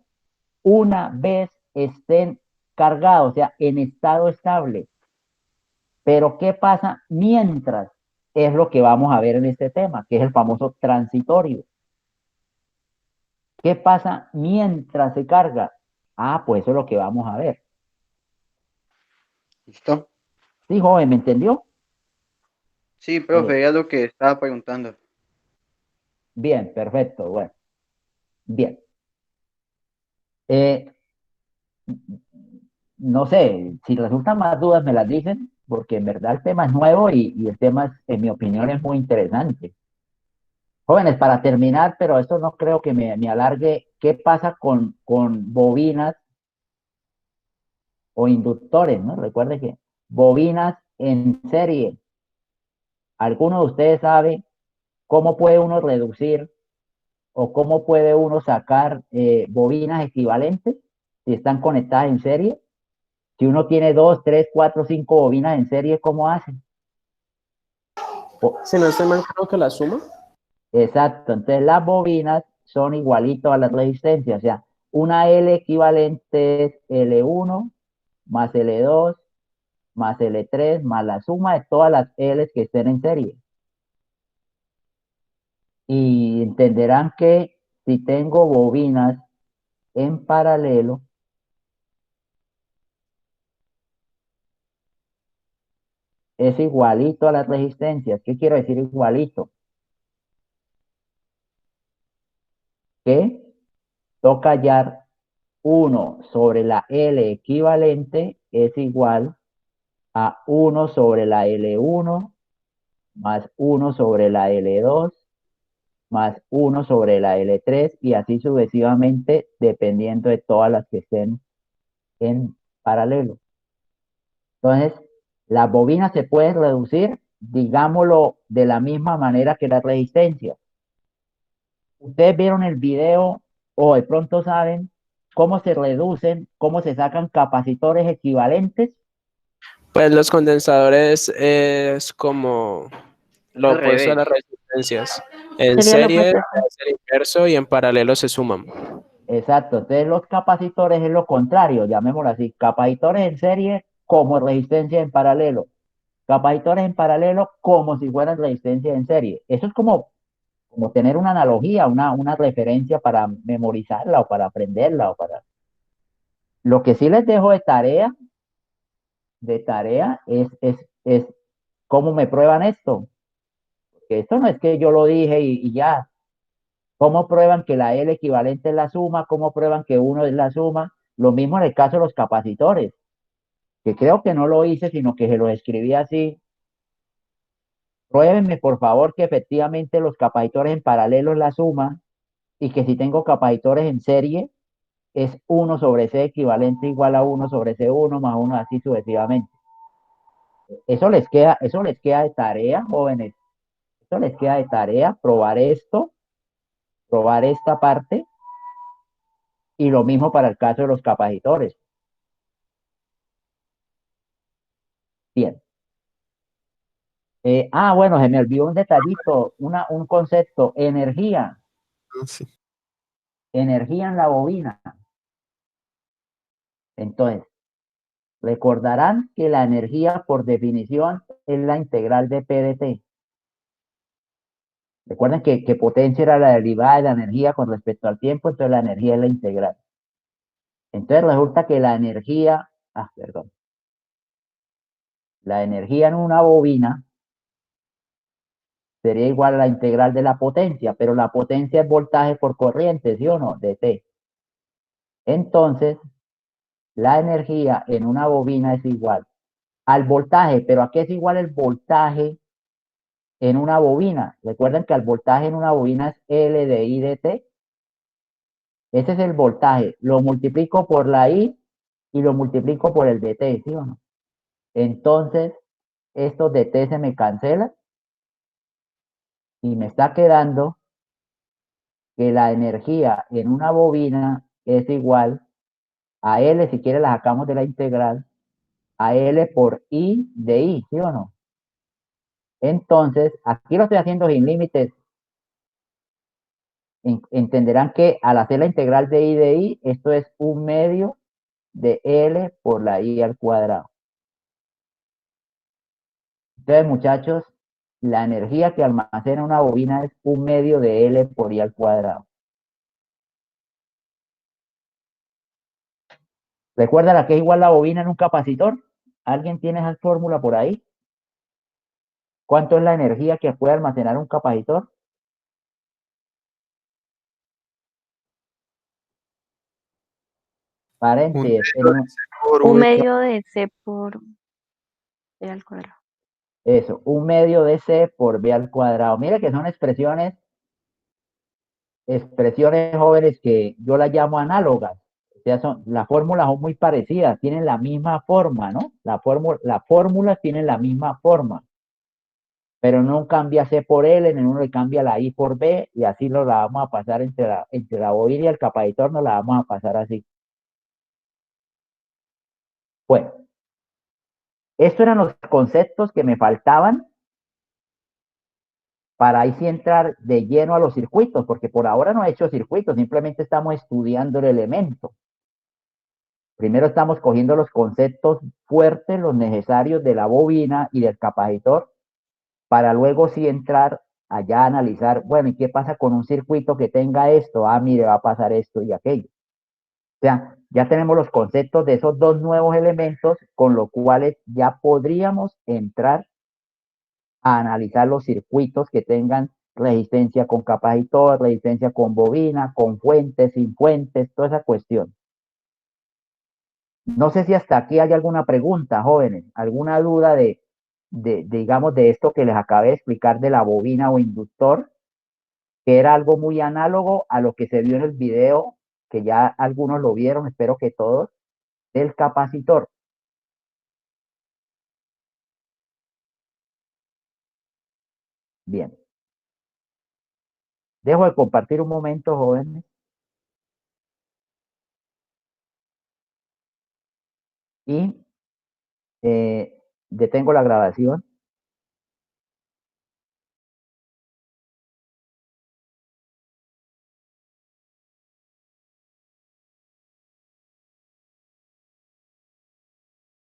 una vez estén cargados, o sea, en estado estable. Pero ¿qué pasa mientras? Es lo que vamos a ver en este tema, que es el famoso transitorio. ¿Qué pasa mientras se carga? Ah, pues eso es lo que vamos a ver. ¿Listo? Sí, joven, ¿me entendió? Sí, profe, es lo que estaba preguntando. Bien, perfecto, bueno, bien. Eh, no sé, si resultan más dudas me las dicen, porque en verdad el tema es nuevo y el tema, en mi opinión, es muy interesante. Jóvenes, para terminar, pero esto no creo que me alargue, ¿qué pasa con bobinas o inductores, ¿no? Recuerde que bobinas en serie, ¿alguno de ustedes sabe cómo puede uno reducir o cómo puede uno sacar bobinas equivalentes si están conectadas en serie? Si uno tiene 2, 3, 4, 5 bobinas en serie, ¿cómo hace? Si no estoy mal, creo que la suma. Exacto, entonces las bobinas son igualitos a las resistencias, o sea, una L equivalente es L1 más L2 más L3 más la suma de todas las L que estén en serie. Y entenderán que si tengo bobinas en paralelo, es igualito a las resistencias. ¿Qué quiero decir igualito? Que toca hallar 1 sobre la L equivalente es igual a 1 sobre la L1 más 1 sobre la L2 más 1 sobre la L3 y así sucesivamente dependiendo de todas las que estén en paralelo. Entonces, las bobinas se pueden reducir, digámoslo, de la misma manera que la resistencia. Ustedes vieron el video o de pronto saben cómo se reducen, cómo se sacan capacitores equivalentes. Pues los condensadores es como lo Al opuesto a revés. las resistencias. En Sería lo serie opuesto. es el inverso y en paralelo se suman. Exacto, entonces los capacitores es lo contrario, llamémoslo así, capacitores en serie como resistencia en paralelo, capacitores en paralelo como si fueran resistencia en serie. Eso es como tener una analogía, una referencia para memorizarla o para aprenderla o para... Lo que sí les dejo de tarea es cómo me prueban esto. Que esto no es que yo lo dije y ya. ¿Cómo prueban que la L equivalente es la suma? ¿Cómo prueban que uno es la suma? Lo mismo en el caso de los capacitores, que creo que no lo hice, sino que se lo escribí así. Pruébenme, por favor, que efectivamente los capacitores en paralelo es la suma y que si tengo capacitores en serie es 1 sobre C equivalente igual a 1 sobre C1 más 1 así sucesivamente. Eso les queda de tarea, jóvenes. Eso les queda de tarea, probar esto, probar esta parte y lo mismo para el caso de los capacitores. Bien. Bueno, se me olvidó un detallito, un concepto, energía, Sí. energía en la bobina. Entonces, Recordarán que la energía, por definición, es la integral de P de T. Recuerden que potencia era la derivada de la energía con respecto al tiempo, entonces la energía es la integral. Entonces resulta que la energía en una bobina sería igual a la integral de la potencia, pero la potencia es voltaje por corriente, ¿sí o no? De T. Entonces, la energía en una bobina es igual al voltaje, pero ¿a qué es igual el voltaje en una bobina? Recuerden que el voltaje en una bobina es L de I de T. Ese es el voltaje. Lo multiplico por la I y lo multiplico por el de T, ¿sí o no? Entonces, estos de T se me cancelan y me está quedando que la energía en una bobina es igual a L, si quiere la sacamos de la integral, a L por I de I, ¿sí o no? Entonces, aquí lo estoy haciendo sin límites. Entenderán que al hacer la integral de I de I, esto es 1/2 de L por la I al cuadrado. Entonces, muchachos, la energía que almacena una bobina es 1/2 de L por I al cuadrado. ¿Recuerdan a qué es igual la bobina en un capacitor? ¿Alguien tiene esa fórmula por ahí? ¿Cuánto es la energía que puede almacenar un capacitor? Un Paréntesis, medio de C por Un V medio de C por B al cuadrado. eso, 1/2 de C por B al cuadrado. Mira que son expresiones jóvenes que yo las llamo análogas. O sea, las fórmulas son muy parecidas, tienen la misma forma, ¿no? Las fórmulas tienen la misma forma, pero en uno cambia C por L, en uno le cambia la I por B, y así nos la vamos a pasar entre la bobina y el capacitor, nos la vamos a pasar así. Bueno, estos eran los conceptos que me faltaban para ahí sí entrar de lleno a los circuitos, porque por ahora no he hecho circuitos, simplemente estamos estudiando el elemento. Primero estamos cogiendo los conceptos fuertes, los necesarios de la bobina y del capacitor, para luego sí entrar allá a analizar, bueno, ¿y qué pasa con un circuito que tenga esto? Ah, mire, va a pasar esto y aquello. O sea, ya tenemos los conceptos de esos dos nuevos elementos, con los cuales ya podríamos entrar a analizar los circuitos que tengan resistencia con capacitor, resistencia con bobina, con fuentes, sin fuentes, toda esa cuestión. No sé si hasta aquí hay alguna pregunta, jóvenes, alguna duda digamos, de esto que les acabé de explicar de la bobina o inductor, que era algo muy análogo a lo que se vio en el video, que ya algunos lo vieron, espero que todos, del capacitor. Bien. Dejo de compartir un momento, jóvenes, y detengo la grabación.